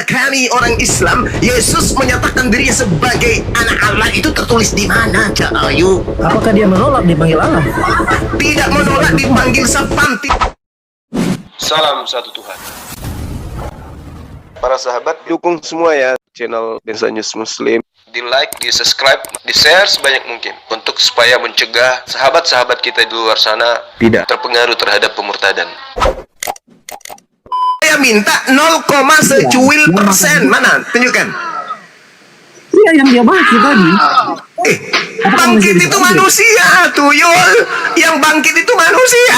kepada kami orang Islam, Yesus menyatakan dirinya sebagai anak Allah itu tertulis di mana, Cak Ayu? Apakah dia menolak dipanggil Allah? Tidak menolak dipanggil sapam. Salam satu Tuhan. Para sahabat, dukung semua ya channel Densa News Muslim. Di like, di subscribe, di share sebanyak mungkin untuk supaya mencegah sahabat-sahabat kita di luar sana tidak terpengaruh terhadap pemurtadan. Saya minta 0, secuil persen. Mana? Tunjukkan. Iya, yang dia bangkit tadi. Bangkit itu manusia, tuyul. Yang bangkit itu manusia.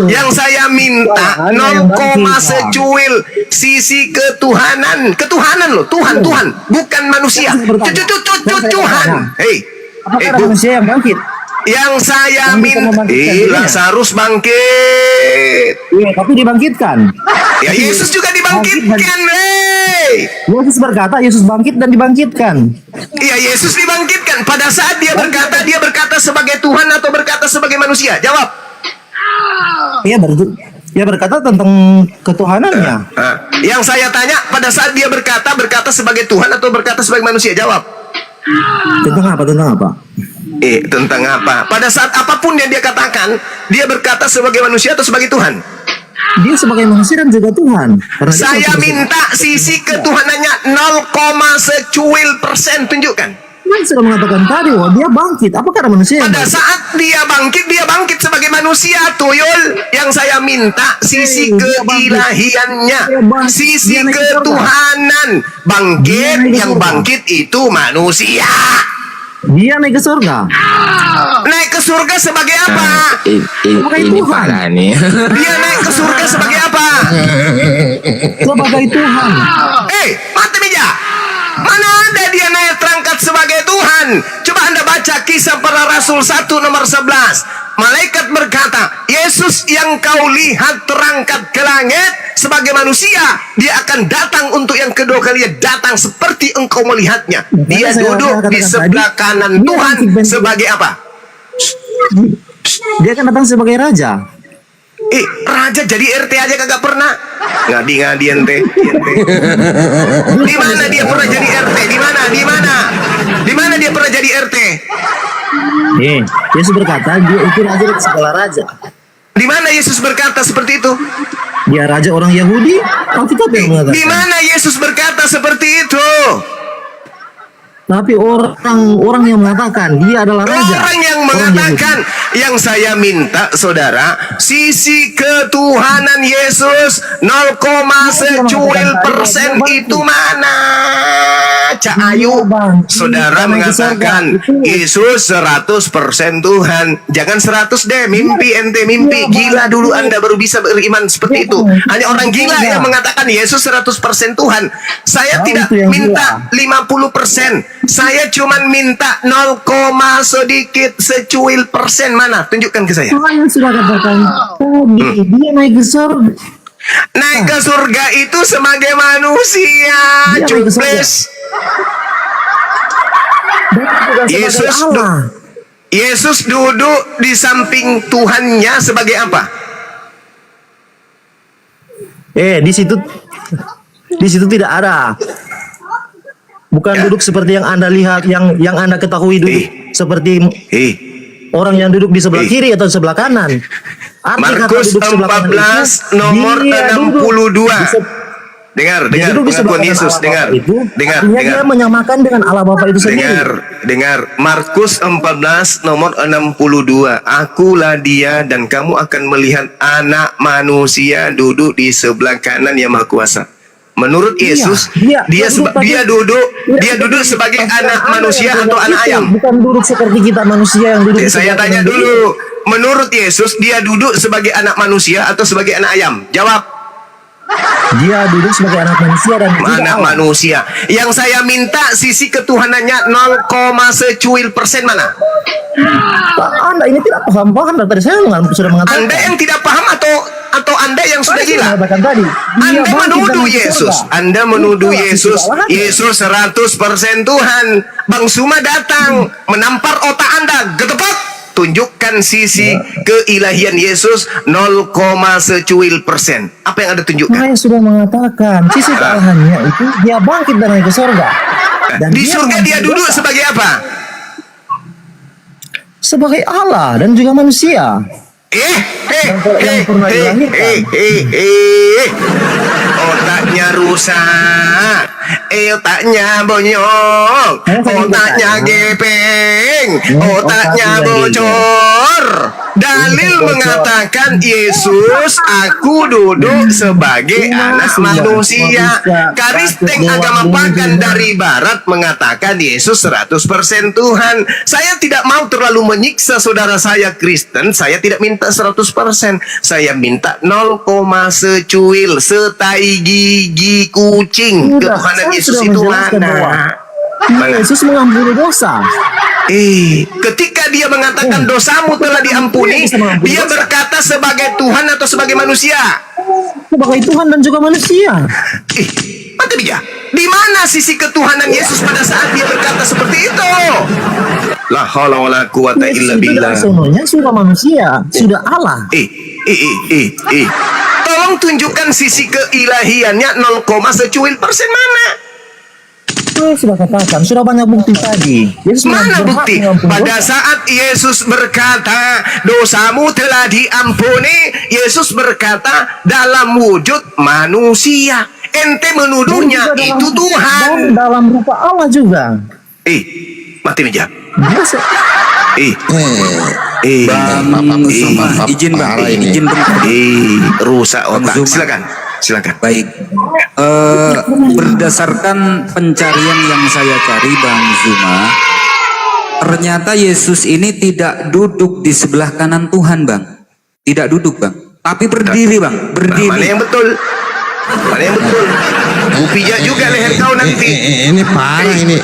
Yang saya minta 0, secuil sisi ketuhanan. Ketuhanan loh, Tuhan, bukan manusia. Tuhan. Apakah ada manusia yang bangkit? Yang saya minta, Lazarus bangkit. Iya, tapi dibangkitkan. Ya Yesus juga dibangkitkan, Yesus berkata, Yesus bangkit dan dibangkitkan. Iya, Yesus dibangkitkan. Pada saat dia berkata sebagai Tuhan atau berkata sebagai manusia? Jawab. Dia berkata tentang ketuhanannya. Yang saya tanya, pada saat dia berkata sebagai Tuhan atau berkata sebagai manusia? Jawab. Tentang apa? Tentang apa? Pada saat apapun yang dia katakan, dia berkata sebagai manusia atau sebagai Tuhan? Dia sebagai manusia dan juga Tuhan. Saya minta sisi ketuhanannya 0, secuil persen. Tunjukkan. Yang sudah mengatakan tadi, dia bangkit. Apakah ada manusia yang pada saat dia bangkit sebagai manusia, tuyul. Yang saya minta sisi keilahiannya, sisi ketuhanan. Bangkit, yang bangkit itu manusia. Dia naik ke surga. Naik ke surga sebagai apa? Ini parah nih. Dia naik ke surga sebagai apa? Sebagai Tuhan. Mati meja. Mana ada dia naik terangkat sebagai Tuhan? Coba Anda baca Kisah Para Rasul 1 nomor 11. Malaikat berkata, Yesus yang kau lihat terangkat ke langit sebagai manusia, dia akan datang untuk yang kedua kalinya datang seperti engkau melihatnya. Dia duduk di sebelah kanan Tuhan sebagai apa? Dia akan datang sebagai raja. Raja jadi RT aja kagak pernah. Ngadi ente. Di mana dia pernah jadi RT? Di mana dia pernah jadi RT? Yesus berkata dia itu raja dari segala raja. Di mana Yesus berkata seperti itu? Dia raja orang Yahudi. Alkitab yang mengatakan. Di mana Yesus berkata seperti itu? Tapi orang yang mengatakan dia adalah raja. Orang yang mengatakan, yang saya minta saudara, sisi ketuhanan Yesus 0, secuil persen itu mana? Cak Ayu, saudara mengatakan Yesus 100% Tuhan. Jangan 100 deh, mimpi ente mimpi. Gila dulu Anda baru bisa beriman seperti itu. Hanya orang gila yang mengatakan Yesus 100% Tuhan. Saya tidak minta 50%. Saya cuma minta 0, sedikit secuil persen. Mana? Tunjukkan ke saya. Tuhan sudah katakan tadi dia naik ke surga. Naik ke surga itu sebagai manusia. Cuples. Yesus duduk di samping Tuhannya sebagai apa? Di situ tidak ada. Bukan duduk seperti yang Anda lihat, yang Anda ketahui duduk seperti orang yang duduk di sebelah kiri atau sebelah kanan. Markus 14 nomor 62. Dengar pengakuan Yesus, dengar. Dia menyamakan dengan Allah Bapa itu sendiri. Dengar. Markus 14 nomor 62. Akulah dia dan kamu akan melihat anak manusia duduk di sebelah kanan yang Maha Kuasa. Menurut Yesus, dia duduk sebagai anak manusia atau anak ayam. Bukan duduk seperti kita manusia yang duduk. Saya tanya dulu, menurut Yesus dia duduk sebagai anak manusia atau sebagai anak ayam? Jawab. Dia duduk sebagai anak manusia dan anak manusia. Yang saya minta sisi ketuhanannya 0, secuil persen mana? Anda ini tidak paham dari saya sudah mengatakan. Anda yang tidak paham atau Anda yang sudah gila? Anda menuduh Yesus. Anda menuduh Yesus. Yesus 100% Tuhan. Bang Suma datang menampar otak Anda. Getepok. tunjukkan sisi keilahian Yesus 0, secuil persen. Apa yang Anda tunjukkan? Saya sudah mengatakan sisi kealahannya itu dia bangkit dan naik ke surga. Dan Di surga dia duduk dosa sebagai apa? sebagai Allah dan juga manusia. Otaknya rusak, otaknya bonyok, otaknya gepeng, otaknya bocor. Dalil mengatakan Yesus aku duduk sebagai anak manusia. Karisteng agama pagan dari barat mengatakan Yesus 100% Tuhan. Saya tidak mau terlalu menyiksa saudara saya Kristen. Saya tidak minta 100%. Saya minta 0, secuil, setai gigi kucing. Ketuhanan Yesus itu mana? Yesus mengampuni dosa. Ketika dia mengatakan dosamu telah diampuni, dia berkata sebagai Tuhan atau sebagai manusia? Sebagai Tuhan dan juga manusia. Mati bija. Di mana sisi ketuhanan Yesus pada saat dia berkata seperti itu? La haula wala quwata illa billah. Sebenarnya sudah manusia, sudah Allah. Tolong tunjukkan sisi keilahiannya 0, secuil persen mana? Saya sudah katakan, sudah banyak bukti tadi. Yesus Mana berhak bukti? mengampuni Pada dosa. saat Yesus berkata, dosamu telah diampuni, Yesus berkata dalam wujud manusia. Ente menuduhnya Dan juga itu dalam- Tuhan. dan dalam rupa Allah juga. Mati meja. Biasa. Bang Zuma, izin bang, izin bentar. Rusak otak. Zuma. Silakan. Baik, berdasarkan pencarian yang saya cari Bang Zuma, ternyata Yesus ini tidak duduk di sebelah kanan Tuhan Bang. Tidak duduk Bang, tapi berdiri Bang, Mana berdiri. yang betul? Mana yang betul? Ku pijak juga leher kau nanti. Ini parah ini.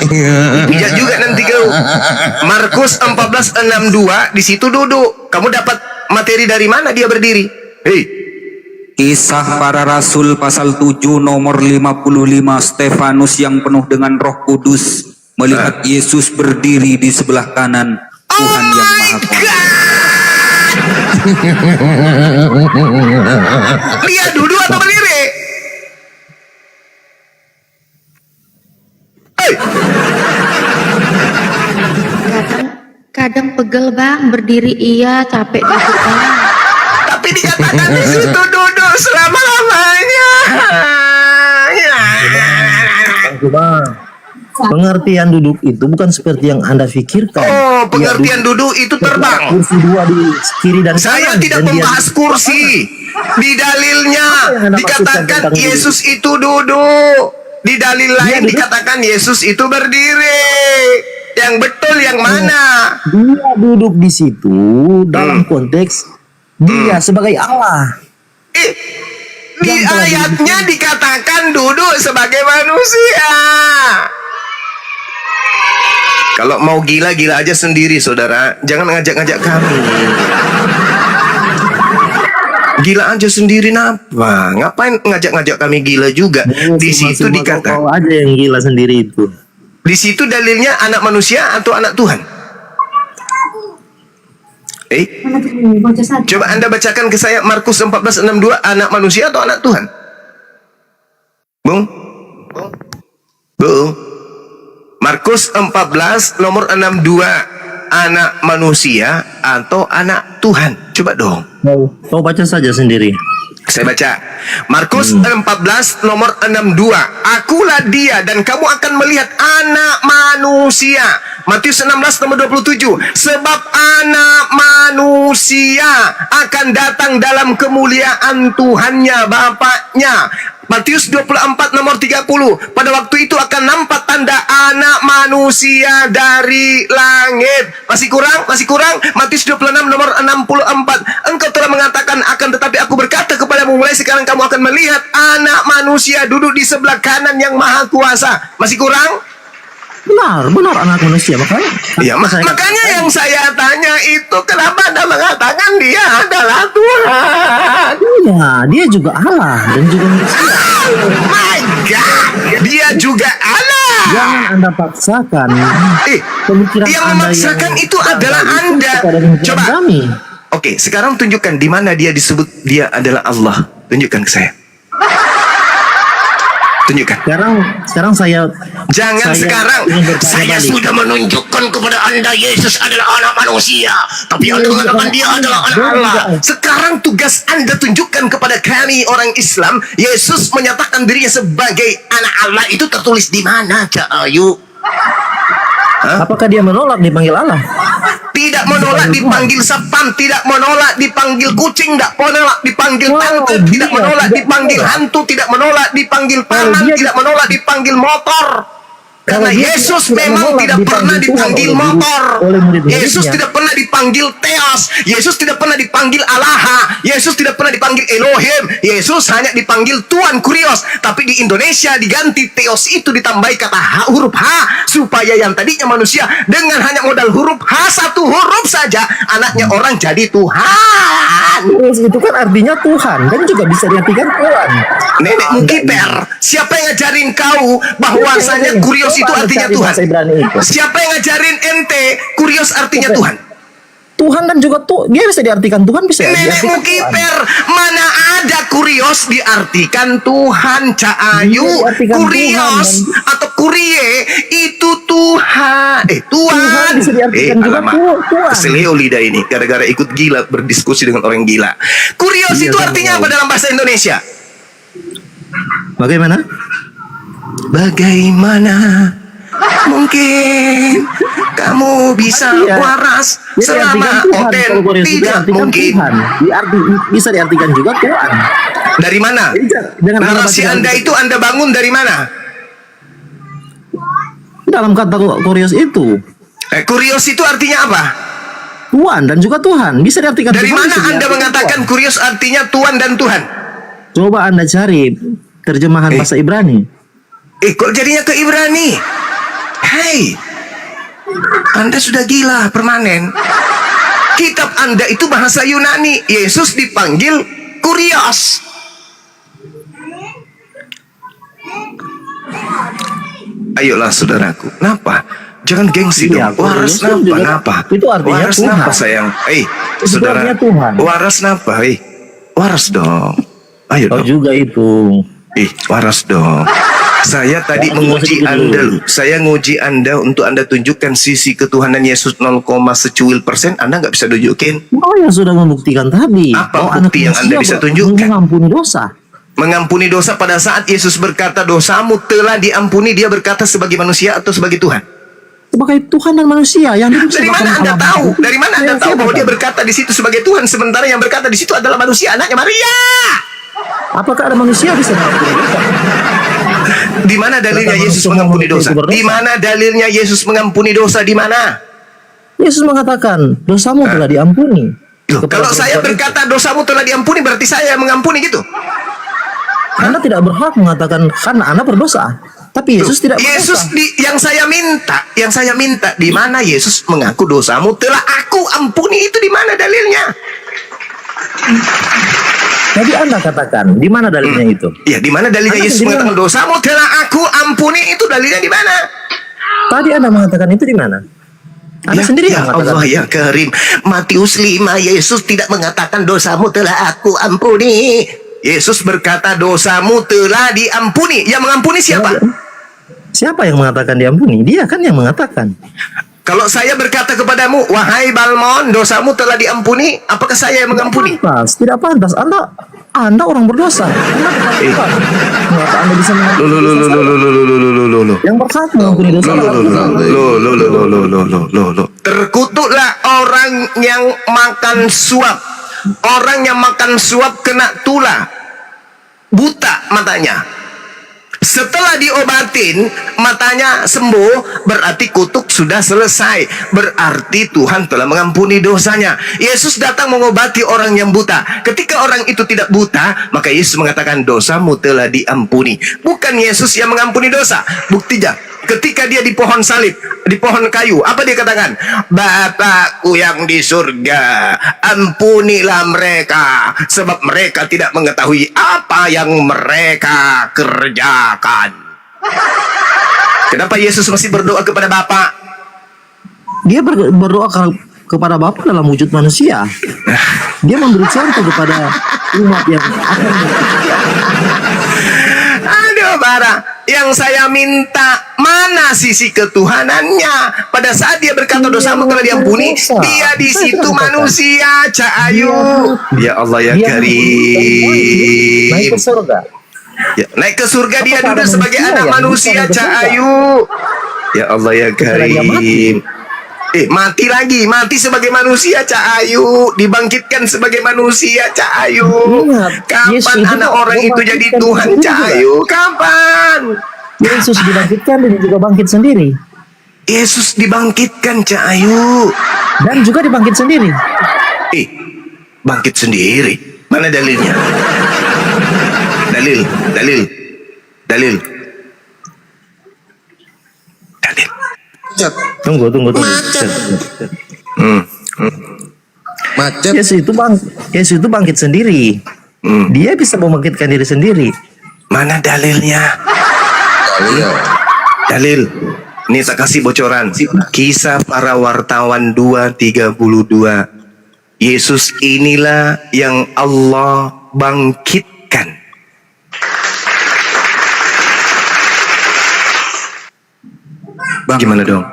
Pijak juga nanti kau. Markus 14:62 di situ duduk. Kamu dapat materi dari mana dia berdiri? Kisah Para Rasul pasal 7 nomor 55, Stefanus yang penuh dengan Roh Kudus melihat Yesus berdiri di sebelah kanan Tuhan yang Maha Kuasa. Dia duduk atau berdiri? Kadang pegel bang, berdiri iya, capek duduk bang. Tapi dikatakan di situ duduk selama-lamanya. Pengertian duduk itu bukan seperti yang Anda pikirkan. Oh, pengertian duduk itu terbang. Kursi dua di kiri dan Saya kanan, tidak dan dia- membahas kursi. Di dalilnya Apa yang Anda maksudkan dikatakan tentang duduk? Yesus itu duduk. Di dalil lain duduk. dikatakan Yesus itu berdiri. Yang betul yang mana? Dia duduk di situ dalam konteks dia sebagai Allah. Di ayatnya dikatakan duduk sebagai manusia. Kalau mau gila-gila aja sendiri, saudara. Jangan ngajak-ngajak kami. Gila aja sendiri napa? Ngapain ngajak-ngajak kami gila juga? Di situ dikata. Kau aja yang gila sendiri itu. Di situ dalilnya anak manusia atau anak Tuhan? Coba Anda bacakan ke saya Markus 14:62, anak manusia atau anak Tuhan? Bung? Markus 14 nomor 62, anak manusia atau anak Tuhan? Coba dong. Kau baca saja sendiri. Saya baca Markus 14 nomor 62, akulah dia dan kamu akan melihat anak manusia. Matius 16 nomor 27, sebab anak manusia akan datang dalam kemuliaan Tuhannya Bapaknya. Matius 24 nomor 30, pada waktu itu akan nampak tanda anak manusia dari langit. Masih kurang. Matius 26 nomor 64, engkau telah mengatakan akan tetapi aku berkata kepadamu, mulai sekarang kamu akan melihat anak manusia duduk di sebelah kanan yang Maha Kuasa. Masih kurang? Benar anak manusia, makanya. Ya, makanya yang saya tanya itu kenapa Anda mengatakan dia adalah Tuhan? Iya, dia juga Allah dan juga manusia. Oh my God, dia juga Allah Jangan Anda paksakan. Pemikiran Yang Anda memaksakan yang itu adalah Anda. kepada pemikiran Coba. kami. Oke, sekarang tunjukkan di mana dia disebut dia adalah Allah. Tunjukkan ke saya. Tunjukkan. Sekarang saya Jangan sekarang. ingin bertanya Saya balik. sudah menunjukkan kepada Anda Yesus adalah anak manusia. Tapi Anda mengatakan dia adalah anak Allah. Sekarang tugas Anda tunjukkan kepada kami orang Islam. Yesus menyatakan dirinya sebagai anak Allah. Itu tertulis di mana, Cak Ayu? Apakah dia menolak dipanggil Allah? Tidak menolak dipanggil sapam, tidak menolak dipanggil kucing, tidak menolak dipanggil tante, tidak menolak dipanggil hantu, tidak menolak dipanggil paman, tidak menolak dipanggil motor. Karena Kalau dia Yesus tidak memang menolak tidak pernah dipanggil Tuhan dipanggil oleh motor. murid-muridnya. Yesus tidak pernah dipanggil Theos. Yesus tidak pernah dipanggil Allah. Yesus tidak pernah dipanggil Elohim. Yesus hanya dipanggil Tuhan Kurios. Tapi di Indonesia diganti Theos itu ditambahi kata huruf H. Supaya yang tadinya manusia dengan hanya modal huruf H, satu huruf saja, anaknya orang jadi Tuhan. Yes, itu kan artinya Tuhan, dan juga bisa diartikan Tuhan. Nenekmu kiper. Siapa yang ngajarin kau bahwasanya Kurios itu artinya Tuhan? Siapa yang ngajarin ente Kurios artinya Tuhan? Tuhan dan juga dia bisa diartikan Tuhan, bisa Nenekmu diartikan Tuhan. kiper. Mana ada Kurios diartikan Tuhan, Cak Ayu? Diartikan Kurios Tuhan, atau Kurie itu Tuhan. Tuhan Tuhan. bisa diartikan juga Alamak. Tuhan. Keselio lidah ini gara-gara ikut gila berdiskusi dengan orang gila. Kurios Iya, itu sama artinya tahu. apa dalam bahasa Indonesia? Bagaimana? Bagaimana mungkin kamu bisa Iya. waras Dia selama diartikan Tuhan. Kalau Oden? Kurios itu Tidak diartikan mungkin. Tuhan. Bisa diartikan juga Tuhan. Dari mana? Jadi, dengan Narasi Anda Anda baca- itu Anda bangun dari mana? Dalam kata Kurios itu Kurios itu artinya apa? Tuhan dan juga Tuhan, bisa diartikan Dari Tuhan, mana bisa Anda diartikan mengatakan Tuhan. kurios artinya Tuhan dan Tuhan? Coba Anda cari terjemahan bahasa Ibrani. Kok jadinya ke Ibrani? Hei, Anda sudah gila permanen. Kitab Anda itu bahasa Yunani. Yesus dipanggil Kurios. Ayolah saudaraku, kenapa? Jangan gengsi Iya, dong. Waras Kurios napa? juga- Napa? itu artinya Waras Tuhan. napa sayang? Itu Saudara. artinya Tuhan. Waras napa? Waras dong. Ayo Oh dong. juga itu. Waras dong. Saya tadi Waras menguji juga sedikit Anda dulu. loh. Saya nguji Anda untuk Anda tunjukkan sisi ketuhanan Yesus 0,secuil%. Anda nggak bisa tunjukin. Oh yang sudah membuktikan tadi. Apa anak bukti yang Anda manusia bisa tunjukkan? mengampuni dosa. Mengampuni dosa pada saat Yesus berkata dosamu telah diampuni. Dia berkata sebagai manusia atau sebagai Tuhan? Sebagai Tuhan dan manusia yang duduk Dari sebelah mana kanan Anda Allah. tahu? Dari mana Anda Saya tahu bahwa siapa, dia Pak? berkata di situ sebagai Tuhan, sementara yang berkata di situ adalah manusia, anaknya Maria? Apakah ada manusia bisa mengampuni dosa? Di mana dalilnya Berkata Yesus manusia mengampuni itu dosa? berdosa. Di mana dalilnya Yesus mengampuni dosa? Di mana? Yesus mengatakan dosamu telah diampuni. Loh, Kepada kalau saya perempuan berkata dosamu telah diampuni, berarti saya yang mengampuni gitu? itu. Anda tidak berhak mengatakan karena Anda berdosa. Tapi Yesus tidak berdosa. Yesus yang saya minta di mana Yesus mengaku dosamu telah aku ampuni, itu di mana dalilnya? Tadi Anda katakan di mana dalilnya itu? Ya, di mana dalilnya Anda Yesus sendiri mengatakan dosamu telah aku ampuni, itu dalilnya di mana? Tadi Anda mengatakan itu di mana? Anda sendiri ya yang mengatakan. Allah ya Karim. Matius 5, Yesus tidak mengatakan dosamu telah aku ampuni. Yesus berkata dosamu telah diampuni. Yang mengampuni siapa? Siapa yang mengatakan diampuni? Dia kan yang mengatakan. Kalau saya berkata kepadamu, wahai Balmon, dosamu telah diampuni, apakah saya yang mengampuni? Tidak pantas. Anda orang berdosa. Mengapa Anda bisa mengampuni dosa saya? Yang berhak mengampuni dosa Terkutuklah orang yang makan suap. Orang yang makan suap kena tulah, buta matanya. Setelah diobatin, matanya sembuh, berarti kutuk sudah selesai. Berarti Tuhan telah mengampuni dosanya. Yesus datang mengobati orang yang buta. Ketika orang itu tidak buta, maka Yesus mengatakan dosamu telah diampuni. Bukan Yesus yang mengampuni dosa. Buktinya, ketika dia di pohon salib, di pohon kayu, apa dia katakan? Bapakku yang di surga, ampunilah mereka, sebab mereka tidak mengetahui apa yang mereka kerjakan. Kenapa Yesus masih berdoa kepada Bapa? Dia berdoa kepada Bapa dalam wujud manusia. Dia memberi contoh kepada umat yang akan Aduh, Bara, yang saya minta mana sisi ketuhanannya? Pada saat dia berkata dosamu telah diampuni, dia di situ manusia, Cak Ayu. Ya Allah ya Dia Karim. naik ke surga. Ya, naik ke surga dia Apa duduk para sebagai manusia anak yang manusia, bisa naik ke Cak surga? Ayu. Ya Allah ya Setelah dia mati. Karim. Mati lagi, mati sebagai manusia, Cak Ayu, dibangkitkan sebagai manusia, Cak Ayu. Ingat, Kapan Yesus itu anak kok orang itu jadi dibangkitkan Tuhan, sendiri Cak juga. Ayu? Kapan? Yesus dibangkitkan dan juga bangkit sendiri. Yesus dibangkitkan, Cak Ayu. Dan juga dibangkit sendiri. Bangkit sendiri. Mana dalilnya? Dalil. Tunggu. Macet. Yesus itu bangkit sendiri. Dia bisa membangkitkan diri sendiri. Mana dalilnya? Dalil. Ini tak kasih bocoran. Kisah para wartawan 2:32. Yesus inilah yang Allah bangkitkan. Bang, Gimana dong?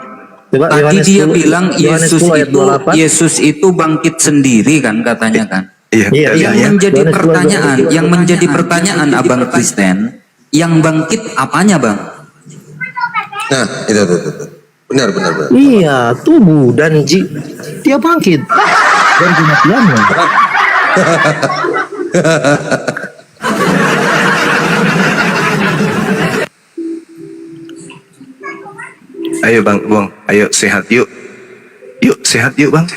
Coba tadi Yohanes dia 10 bilang Yohanes 10 ayat 28. Yesus itu bangkit sendiri kan katanya kan. Iya, Iya, Yang dalilnya. menjadi Yohanes 10 ayat pertanyaan, 28. yang menjadi pertanyaan Abang Kristen, yang bangkit apanya, Bang? Nah, itu. Benar. Iya, tubuh dan dia bangkit dan kematiannya. Ayo Bang, Buang. Ayo sehat yuk. Yuk sehat yuk Bang.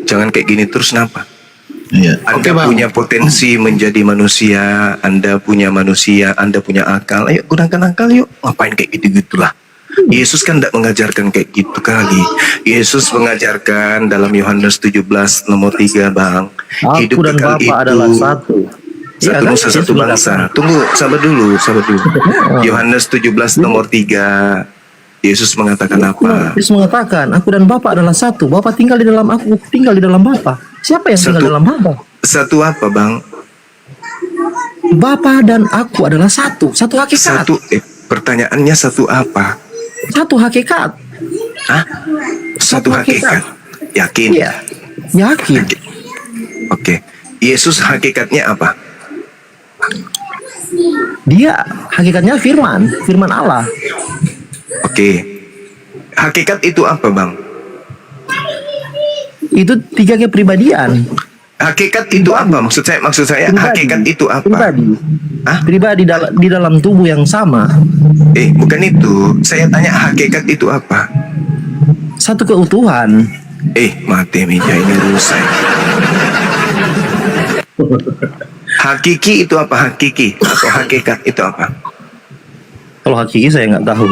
Jangan kayak gini terus kenapa? Iya. Anda punya potensi menjadi manusia, Anda punya manusia, Anda punya akal. Ayo gunakan akal yuk. Ngapain kayak gitu-gitulah. Yesus kan tidak mengajarkan kayak gitu kali. Yesus mengajarkan dalam Yohanes 17 nomor 3 Bang. Aku dan kekal Bapa adalah satu. Satu Iya, nusa kan? satu Yesus bangsa. mengatakan. Tunggu, sabar dulu. Yohanes 17 nomor 3. Yesus mengatakan apa? Yesus mengatakan, aku dan Bapa adalah satu. Bapa tinggal di dalam aku tinggal di dalam Bapa. Siapa yang tinggal Satu. dalam Bapa? Satu apa Bang? Bapa dan aku adalah satu. Satu hakikat. Pertanyaannya satu apa? Satu hakikat. Hah? Satu hakikat. Yakin? Iya. Yakin. Oke. Yesus hakikatnya apa? Dia hakikatnya firman Allah. Oke. Hakikat itu apa, Bang? Itu tiga kepribadian. Hakikat itu apa? Maksud saya Pribadi. hakikat itu apa? Pribadi. Hah? Pribadi di dalam tubuh yang sama. Bukan itu. Saya tanya hakikat itu apa? Satu keutuhan. Mati meja ini rusak. Hakiki itu apa? Hakiki atau hakikat itu apa? Kalau hakiki saya nggak tahu.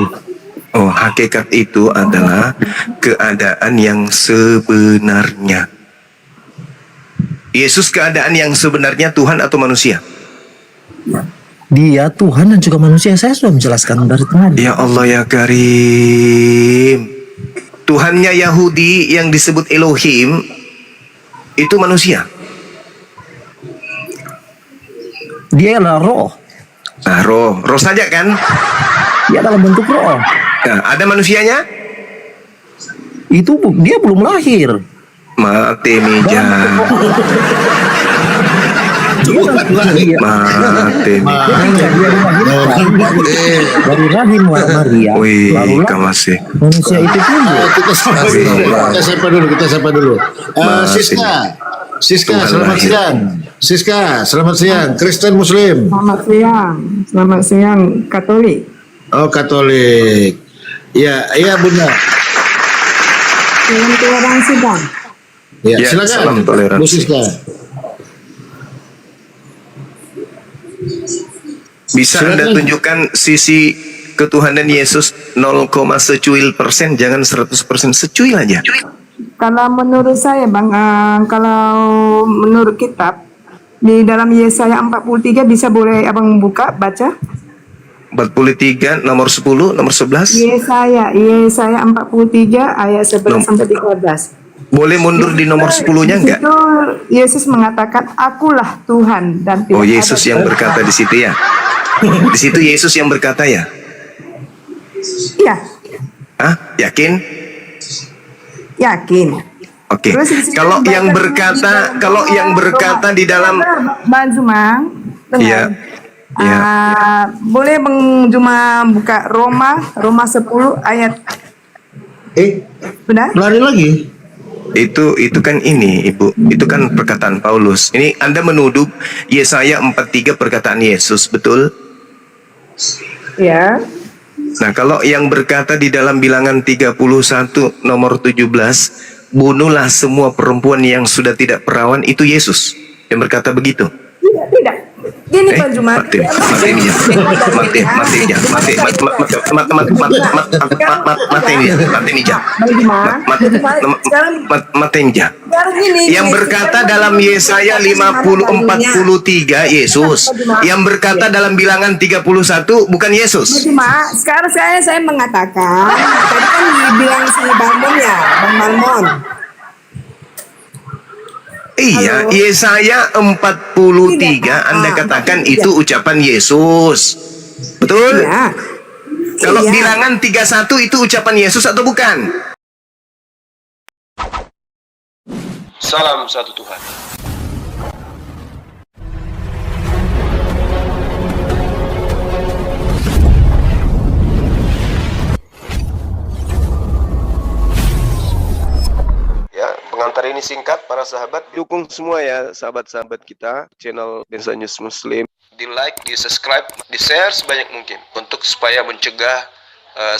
Oh, hakikat itu adalah keadaan yang sebenarnya. Yesus keadaan yang sebenarnya Tuhan atau manusia? Dia Tuhan dan juga manusia. Saya sudah menjelaskan dari tadi. Ya Allah ya Karim. Tuhannya Yahudi yang disebut Elohim itu manusia. Dia adalah roh. Nah, roh saja kan? Dia dalam bentuk roh. Nah, ada manusianya? Itu dia belum lahir. Mati meja. Mati meja. Dari rahim Maria. Wih, Lalu kamasih. manusia itu tumbuh. Kita sapa dulu. Masih. Siska, Tuhan selamat lahir. siang. Siska, selamat siang. Kristen Muslim. Selamat siang, Katolik. Oh, Katolik. Ya, Bunda. Salam toleransi, Bang. Ya, Ya, silakan. salam toleransi. Bu Siska. Bisa Silakan. Anda tunjukkan sisi ketuhanan Yesus 0, secuil%, jangan 100%, secuil aja. Kalau menurut saya, Bang, kalau menurut kitab di dalam Yesaya 43 bisa boleh Abang buka baca? 43 nomor 10, nomor 11. Yesaya 43 ayat 11 sampai 13. Boleh mundur di nomor 10-nya enggak? Itu Yesus mengatakan, akulah Tuhan dan tidak Oh, Yesus ada yang Tuhan. berkata di situ ya. Di situ Yesus yang berkata ya. Iya, Hah? Yakin? yakin. Oke. Terus di situ Kalau yang dibaca berkata di dalam Bang Juma, dengar. Iya. Iya. Boleh Bang Juma buka Roma 10 ayat, benar? Lari lagi. Itu kan ini Ibu, itu kan perkataan Paulus. Ini Anda menuduh Yesaya 43 perkataan Yesus, betul? Ya. Nah, kalau yang berkata di dalam Bilangan 31 nomor 17, bunuhlah semua perempuan yang sudah tidak perawan, itu Yesus yang berkata begitu. Tidak. Gini Bang Juma. Mati ini ya. Mati ini ya. Mati ini ya. Mati ini ya. Yang berkata dalam Yesaya 43 Yesus. Yang berkata dalam Bilangan 31 bukan Yesus. Cuma sekarang saya mengatakan, tadi kan dibilang si Bang Mon ya, Bang Malmon. Iya, Yesaya 43 Anda katakan itu ucapan Yesus. Betul? Iya. Kalau Iya. Bilangan 31 itu ucapan Yesus atau bukan? Salam satu Tuhan. Ya, pengantar ini singkat para sahabat. Dukung semua ya sahabat-sahabat kita channel Bensa News Muslim. Di like, di subscribe, di share sebanyak mungkin untuk supaya mencegah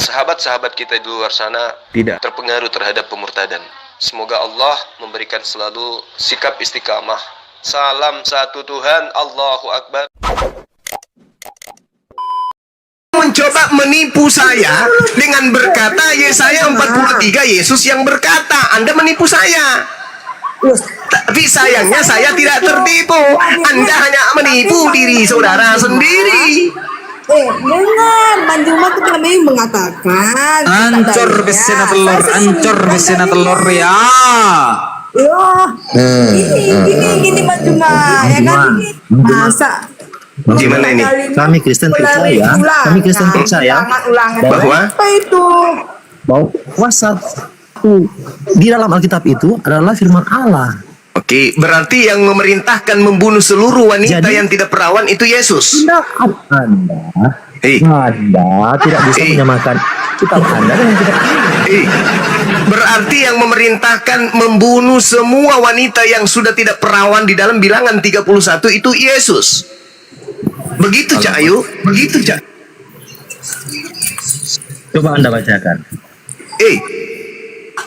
sahabat-sahabat kita di luar sana tidak terpengaruh terhadap pemurtadan. Semoga Allah memberikan selalu sikap istiqamah. Salam satu Tuhan, Allahu Akbar. Mencoba menipu saya dengan berkata Yesaya 43 Yesus yang berkata. Anda menipu saya. Tapi sayangnya saya tidak tertipu. Anda hanya menipu diri saudara sendiri. Dengar, Bang Juma itu kami mengatakan. Ancur besena telur, ancur besena telur ya. Gini Bang Juma, ya kan? Masa Gimana ini? Kami Kristen percaya, Bahwa apa itu? bahwa satu di dalam Alkitab itu adalah firman Allah. Oke, berarti yang memerintahkan membunuh seluruh wanita Jadi- yang tidak perawan itu Yesus. Anda tidak bisa menyamakan kitab Anda dengan kitab Anda. Berarti yang memerintahkan membunuh semua wanita yang sudah tidak perawan di dalam Bilangan 31 itu Yesus. Begitu Cak Ayu, begitu Cak. Coba Anda bacakan.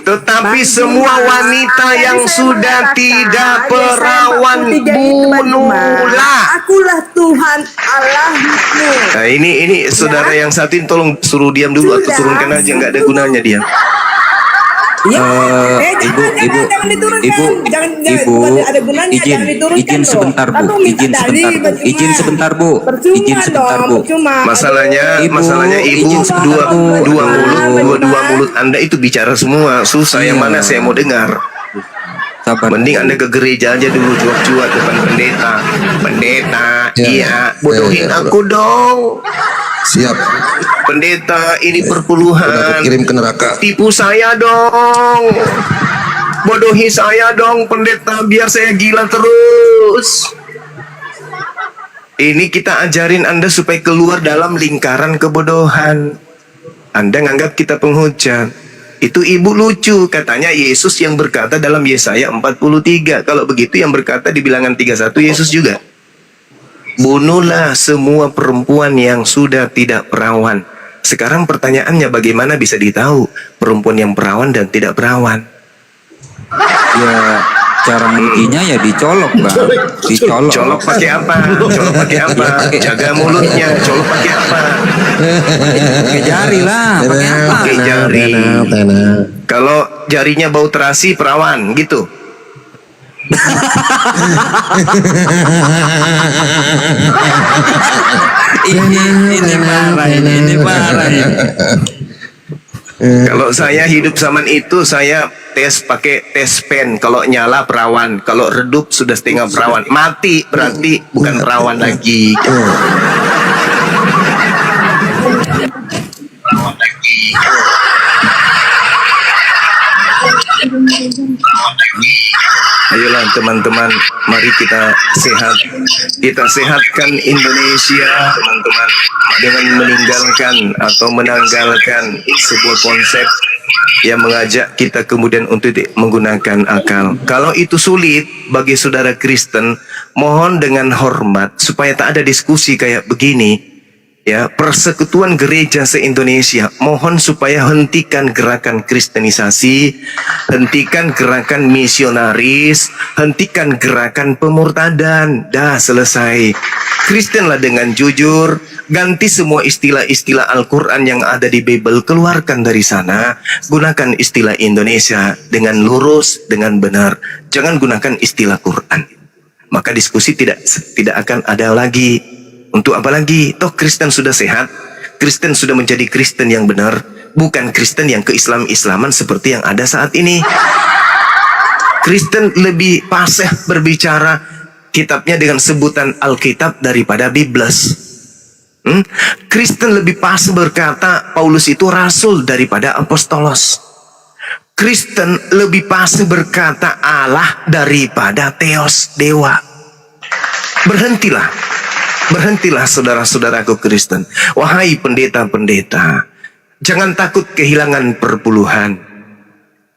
Tetapi semua wanita yang sudah tidak perawan bunuhlah. Akulah Tuhan Allahmu. Nah ini saudara yang satu ini tolong suruh diam dulu atau turunkan aja, nggak ada gunanya dia. Ibu, izin sebentar bu, izin sebentar bu. Masalahnya ibu dua mulut Anda itu bicara semua susah. Yang mana saya mau dengar? Sabar. Mending Anda ke gereja aja dulu, cuak-cuak depan pendeta. Iya, bodohin aku dong. Siap. Pendeta, ini Udah aku perpuluhan. kirim ke neraka. Tipu saya dong. Bodohi saya dong pendeta, biar saya gila terus. Ini kita ajarin Anda supaya keluar dalam lingkaran kebodohan. Anda nganggap kita penghujat. Itu ibu lucu, katanya Yesus yang berkata dalam Yesaya 43. Kalau begitu yang berkata di Bilangan 31 Yesus juga. Bunuhlah semua perempuan yang sudah tidak perawan. Sekarang pertanyaannya, bagaimana bisa ditahu perempuan yang perawan dan tidak perawan? Ya cara ngujinya ya dicolok bang, dicolok. Colok pakai apa? Colok pakai apa? Jaga mulutnya. Colok pakai apa? Pakai jari lah, pakai apa? Pakai jari. Kalau jarinya bau terasi perawan gitu. ini parah ini. Kalau saya hidup zaman itu, saya tes pakai tes pen. Kalau nyala perawan, kalau redup sudah setengah perawan. Mati berarti bukan perawan lagi. Ayolah teman-teman, mari kita sehat. Kita sehatkan Indonesia, teman-teman, dengan meninggalkan atau menanggalkan sebuah konsep yang mengajak kita kemudian untuk menggunakan akal. Kalau itu sulit bagi saudara Kristen, mohon dengan hormat supaya tak ada diskusi kayak begini. Ya, Persekutuan Gereja se-Indonesia, mohon supaya hentikan gerakan kristenisasi, hentikan gerakan misionaris, hentikan gerakan pemurtadan. Dah selesai. Kristenlah dengan jujur, ganti semua istilah-istilah Al-Quran yang ada di Bible, keluarkan dari sana, gunakan istilah Indonesia dengan lurus, dengan benar. Jangan gunakan istilah Quran. Maka diskusi tidak akan ada lagi. Untuk apa lagi? Toh Kristen sudah sehat, Kristen sudah menjadi Kristen yang benar, bukan Kristen yang ke-Islam-Islaman seperti yang ada saat ini. Kristen lebih fasih berbicara kitabnya dengan sebutan Alkitab daripada Biblos. Kristen lebih fasih berkata Paulus itu rasul daripada apostolos. Kristen lebih fasih berkata Allah daripada Theos, dewa. Berhentilah saudara-saudaraku Kristen. Wahai pendeta-pendeta, jangan takut kehilangan perpuluhan.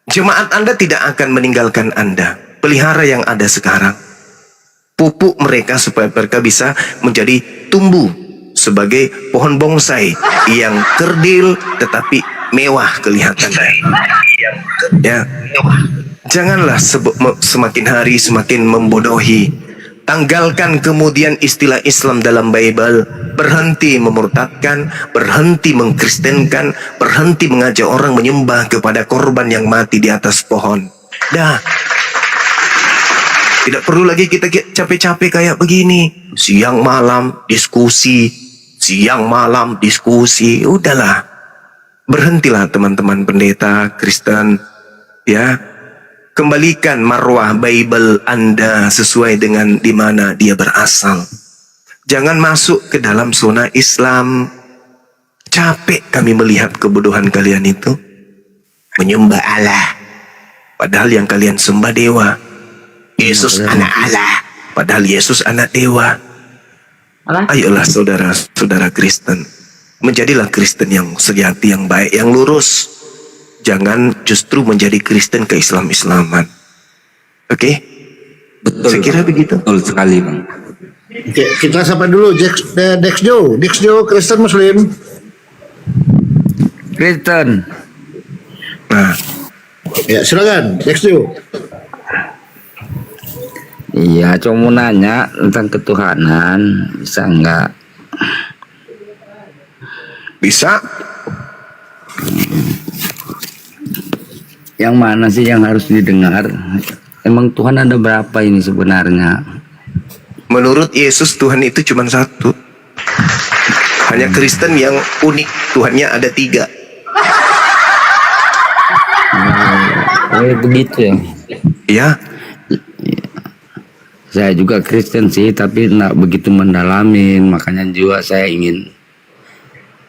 Jemaat Anda tidak akan meninggalkan Anda. Pelihara yang ada sekarang. Pupuk mereka supaya mereka bisa menjadi tumbuh sebagai pohon bonsai yang kerdil tetapi mewah kelihatannya. Ya. Janganlah semakin hari semakin membodohi. Tanggalkan kemudian istilah Islam dalam Bible. Berhenti memurtadkan, berhenti mengkristenkan, berhenti mengajak orang menyembah kepada korban yang mati di atas pohon. Dah. Tidak perlu lagi kita capek-capek kayak begini. Siang malam diskusi. Udahlah. Berhentilah teman-teman pendeta Kristen. Ya. Kembalikan marwah Bible Anda sesuai dengan di mana dia berasal. Jangan masuk ke dalam zona Islam. Capek kami melihat kebodohan kalian itu. Menyembah Allah, padahal yang kalian sembah dewa. Yesus anak Allah, padahal Yesus anak dewa. Ayolah saudara-saudara Kristen, menjadilah Kristen yang sejati, yang baik, yang lurus. Jangan justru menjadi Kristen ke-Islam-Islaman. Oke? Betul. Saya kira begitu. Betul sekali, Bang. Oke, kita sapa dulu Dexjo Kristen Muslim. Kristen. Nah, ya silakan Dexjo. Iya, cuma mau nanya tentang ketuhanan, bisa enggak? Bisa. Yang mana sih yang harus didengar? Emang Tuhan ada berapa ini sebenarnya? Menurut Yesus Tuhan itu cuma satu. Hanya Kristen yang unik, Tuhannya ada 3. Begitu ya? Iya. Saya juga Kristen sih, tapi enggak begitu mendalamin. Makanya juga saya ingin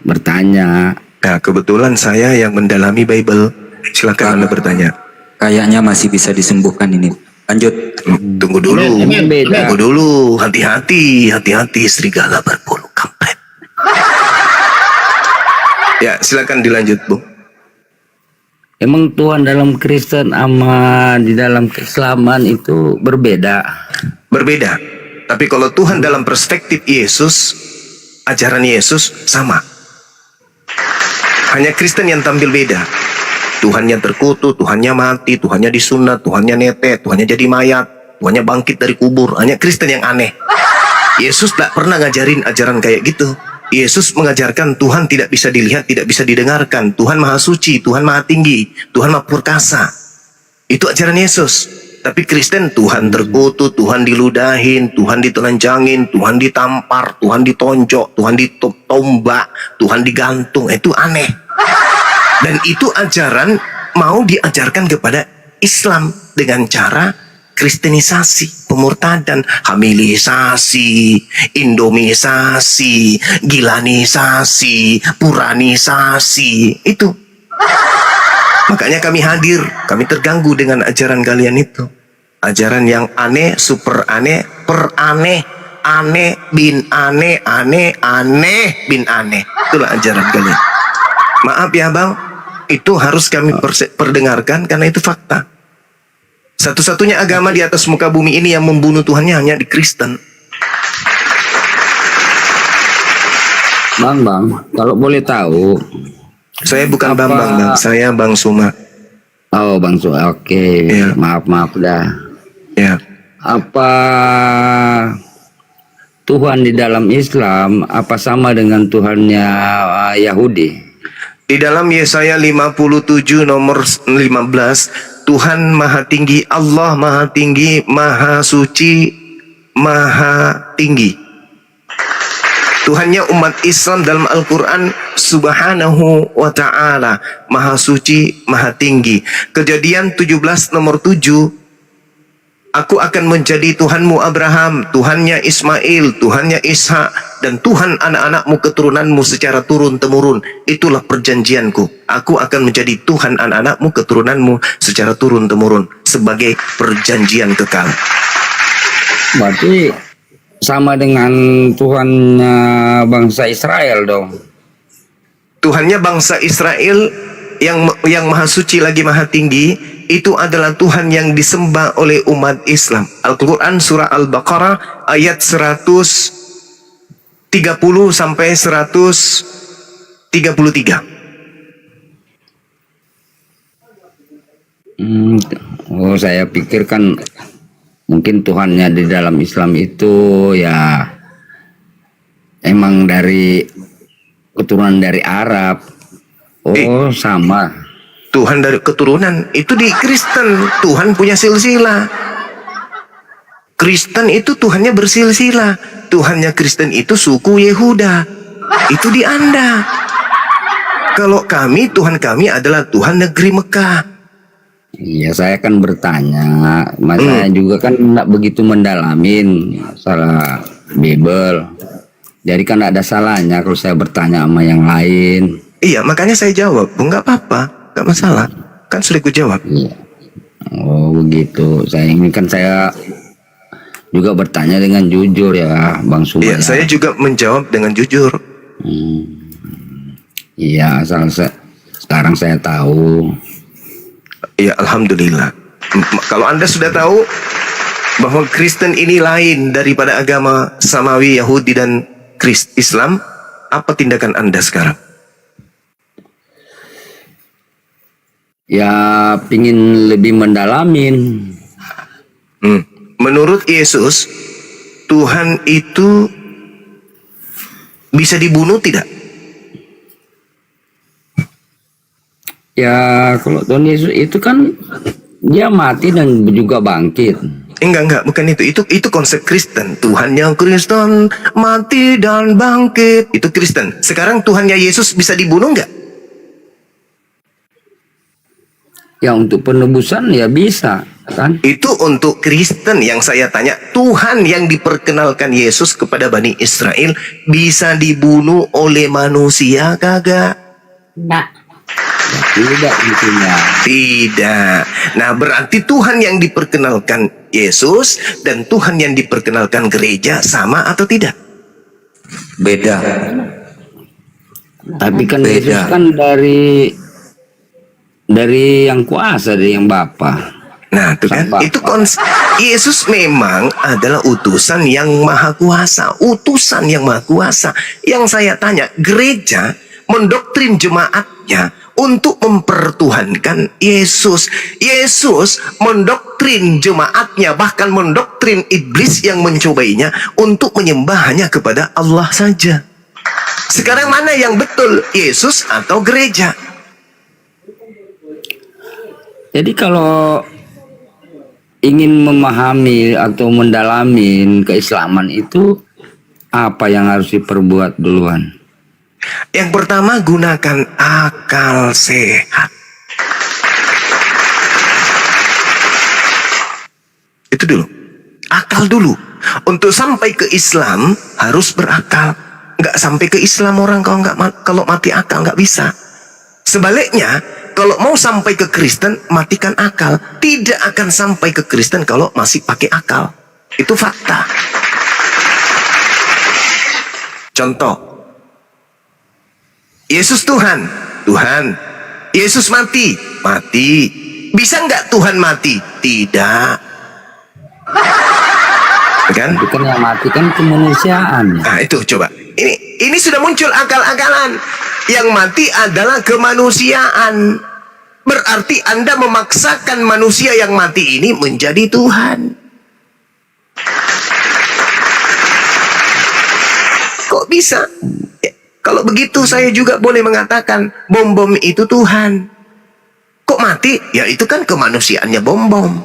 bertanya. Nah, kebetulan saya yang mendalami Bible. Silakan Anda bertanya. Kayaknya masih bisa disembuhkan ini. Lanjut. Tunggu dulu. Tunggu dulu. Hati-hati serigala berbulu kampret. Ya, silakan dilanjut, Bu. Emang Tuhan dalam Kristen sama di dalam keislaman itu berbeda? Berbeda. Tapi kalau Tuhan dalam perspektif Yesus, ajaran Yesus sama. Hanya Kristen yang tampil beda. Tuhannya terkutuk, Tuhannya mati, Tuhannya disunat, Tuhannya netek, Tuhannya jadi mayat, Tuhannya bangkit dari kubur. Hanya Kristen yang aneh. Yesus tak pernah ngajarin ajaran kayak gitu. Yesus mengajarkan Tuhan tidak bisa dilihat, tidak bisa didengarkan. Tuhan maha suci, Tuhan maha tinggi, Tuhan maha perkasa. Itu ajaran Yesus. Tapi Kristen Tuhan terkutuk, Tuhan diludahin, Tuhan ditelanjangin, Tuhan ditampar, Tuhan ditonjok, Tuhan ditombak, Tuhan digantung. Itu aneh. Dan itu ajaran mau diajarkan kepada Islam dengan cara kristenisasi, pemurtadan, hamilisasi, indomisasi, gilanisasi, puranisasi. Itu. Makanya kami hadir, kami terganggu dengan ajaran kalian itu. Ajaran yang aneh, super aneh, per aneh, aneh bin aneh, aneh, aneh bin aneh. Itulah ajaran kalian. Maaf ya bang, itu harus kami perdengarkan karena itu fakta. Satu-satunya agama di atas muka bumi ini yang membunuh Tuhannya hanya di Kristen. Bang, kalau boleh tahu, Saya bukan apa- Bambang, Bang. Saya Bang Suma. oh Bang Su, oke, Iya. maaf dah. Ya. Apa Tuhan di dalam Islam apa sama dengan Tuhannya Yahudi? Di dalam Yesaya 57 nomor 15, Tuhan Maha Tinggi, Allah Maha Tinggi, Maha Suci, Maha Tinggi. Tuhannya umat Islam dalam Al-Quran Subhanahu wa ta'ala, Maha Suci, Maha Tinggi. Kejadian 17 nomor 7, Aku akan menjadi Tuhanmu Abraham, Tuhannya Ismail, Tuhannya Ishak, dan Tuhan anak-anakmu keturunanmu secara turun-temurun. Itulah perjanjianku. Aku akan menjadi Tuhan anak-anakmu keturunanmu secara turun-temurun sebagai perjanjian kekal. Berarti sama dengan Tuhannya bangsa Israel dong. Tuhannya bangsa Israel yang maha suci lagi maha tinggi, itu adalah Tuhan yang disembah oleh umat Islam. Al-Quran surah Al-Baqarah ayat 130 sampai 133. Oh, saya pikir kan mungkin Tuhannya di dalam Islam itu ya emang dari keturunan dari Arab. Oh, sama. Tuhan dari keturunan itu di Kristen, Tuhan punya silsilah. Kristen itu Tuhannya bersilsilah. Tuhannya Kristen itu suku Yehuda. Itu di Anda. Kalau kami, Tuhan kami adalah Tuhan negeri Mekah. Iya, saya kan bertanya, mas saya juga kan nggak begitu mendalamin masalah Bible. Jadi kan ada salahnya kalau saya bertanya sama yang lain. Iya, makanya saya jawab. Enggak apa-apa, enggak masalah. Kan sudah ku jawab. Iya. Oh begitu. Saya juga bertanya dengan jujur ya, Bang Suma. Iya, ya. saya juga menjawab dengan jujur. Iya, sekarang saya tahu. Iya, alhamdulillah. Kalau Anda sudah tahu bahwa Kristen ini lain daripada agama Samawi, Yahudi dan Islam, apa tindakan Anda sekarang? Ya, pingin lebih mendalamin. Menurut Yesus, Tuhan itu bisa dibunuh tidak? Ya, kalau Tuhan Yesus itu kan dia mati dan juga bangkit. Enggak, bukan itu. Itu konsep Kristen. Tuhan yang Kristen mati dan bangkit. Itu Kristen. Sekarang Tuhannya Yesus bisa dibunuh enggak? Ya, untuk penebusan ya bisa, kan? Itu untuk Kristen yang saya tanya. Tuhan yang diperkenalkan Yesus kepada Bani Israel bisa dibunuh oleh manusia kagak? Enggak. Tidak intinya. Tidak. Nah, berarti Tuhan yang diperkenalkan Yesus dan Tuhan yang diperkenalkan gereja sama atau tidak? Beda. Tapi kan Beda. Yesus kan dari yang kuasa, dari yang Bapa. Nah, itu kan. Sama. Itu Yesus memang adalah utusan yang maha kuasa. Utusan yang maha kuasa. Yang saya tanya, gereja mendoktrin jemaatnya untuk mempertuhankan Yesus. Yesus mendoktrin jemaatnya, bahkan mendoktrin iblis yang mencobainya untuk menyembah hanya kepada Allah saja. Sekarang mana yang betul, Yesus atau gereja? Jadi kalau ingin memahami atau mendalamin keislaman itu apa yang harus diperbuat duluan? Yang pertama, gunakan akal sehat. Itu dulu. Akal dulu. Untuk sampai ke Islam harus berakal. Nggak sampai ke Islam orang kalau mati akal nggak bisa. Sebaliknya, kalau mau sampai ke Kristen, matikan akal. Tidak akan sampai ke Kristen kalau masih pakai akal. Itu fakta. Contoh, Yesus Tuhan, Tuhan. Yesus mati, mati. Bisa nggak Tuhan mati? Tidak. Kan? Bukan yang mati kan kemanusiaan. Nah itu coba. Ini sudah muncul akal-akalan. Yang mati adalah kemanusiaan. Berarti Anda memaksakan manusia yang mati ini menjadi Tuhan. Kok bisa? Kalau begitu saya juga boleh mengatakan bom-bom itu Tuhan. Kok mati? Ya itu kan kemanusiaannya bom-bom.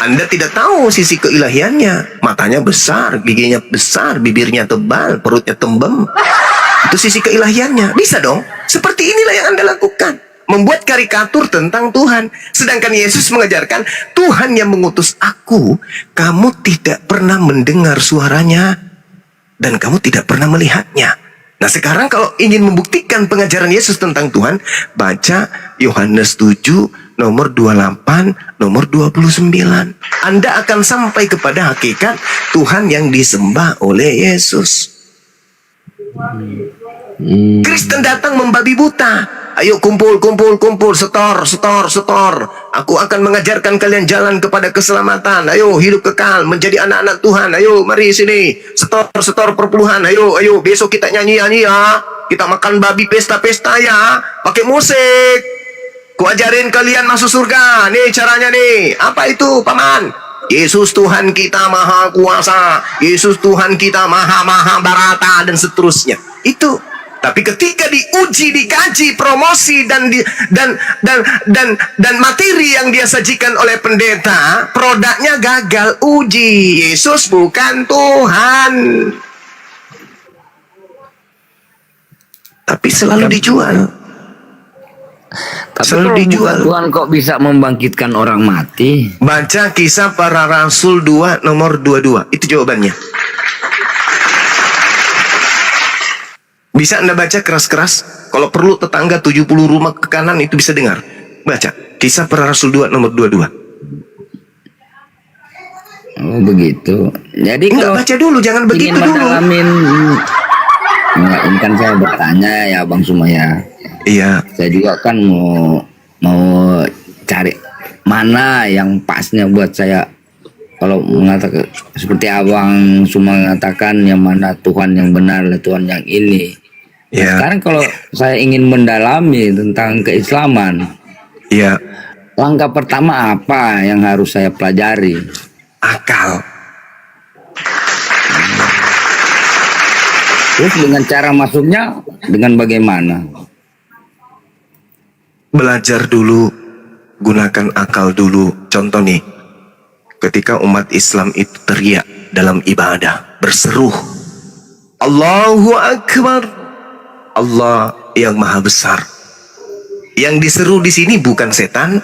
Anda tidak tahu sisi keilahiannya. Matanya besar, giginya besar, bibirnya tebal, perutnya tembem. Itu sisi keilahiannya. Bisa dong. Seperti inilah yang Anda lakukan. Membuat karikatur tentang Tuhan. Sedangkan Yesus mengajarkan, Tuhan yang mengutus aku, kamu tidak pernah mendengar suaranya. Dan kamu tidak pernah melihatnya. Nah sekarang kalau ingin membuktikan pengajaran Yesus tentang Tuhan, baca Yohanes 7, nomor 28, nomor 29. Anda akan sampai kepada hakikat Tuhan yang disembah oleh Yesus. Kristen datang membabi buta. Ayo kumpul, setor. Aku akan mengajarkan kalian jalan kepada keselamatan. Ayo hidup kekal, menjadi anak-anak Tuhan. Ayo mari sini, setor perpuluhan. Ayo besok kita nyanyi ya. Kita makan babi pesta-pesta ya, pakai musik. Ku ajarin kalian masuk surga. Nih caranya nih. Apa itu, Paman? Yesus Tuhan kita maha kuasa. Yesus Tuhan kita maha barata dan seterusnya. Itu. Tapi ketika diuji, dikaji, promosi dan materi yang dia sajikan oleh pendeta, produknya gagal uji. Yesus bukan Tuhan. Tapi selalu dijual. Tapi Tuhan kok bisa membangkitkan orang mati? Baca Kisah Para Rasul 2 nomor 22. Itu jawabannya. Bisa Anda baca keras-keras. Kalau perlu tetangga 70 rumah ke kanan itu bisa dengar. Baca Kisah Para Rasul 2 nomor 22. Oh begitu. Jadi enggak, baca dulu, jangan begitu dulu. Enggak, ini kan saya bertanya ya Bang Sumaya. Iya. Saya juga kan mau cari mana yang pasnya buat saya. Kalau mengatakan seperti Abang Suma mengatakan yang mana Tuhan yang benar, Tuhan yang ini. Ya. Sekarang kalau saya ingin mendalami tentang keislaman, ya. Langkah pertama apa yang harus saya pelajari? Akal. Terus dengan cara masuknya dengan bagaimana? Belajar dulu, gunakan akal dulu. Contoh nih, ketika umat Islam itu teriak dalam ibadah, berseru, Allahu Akbar. Allah yang maha besar. Yang diseru di sini bukan setan,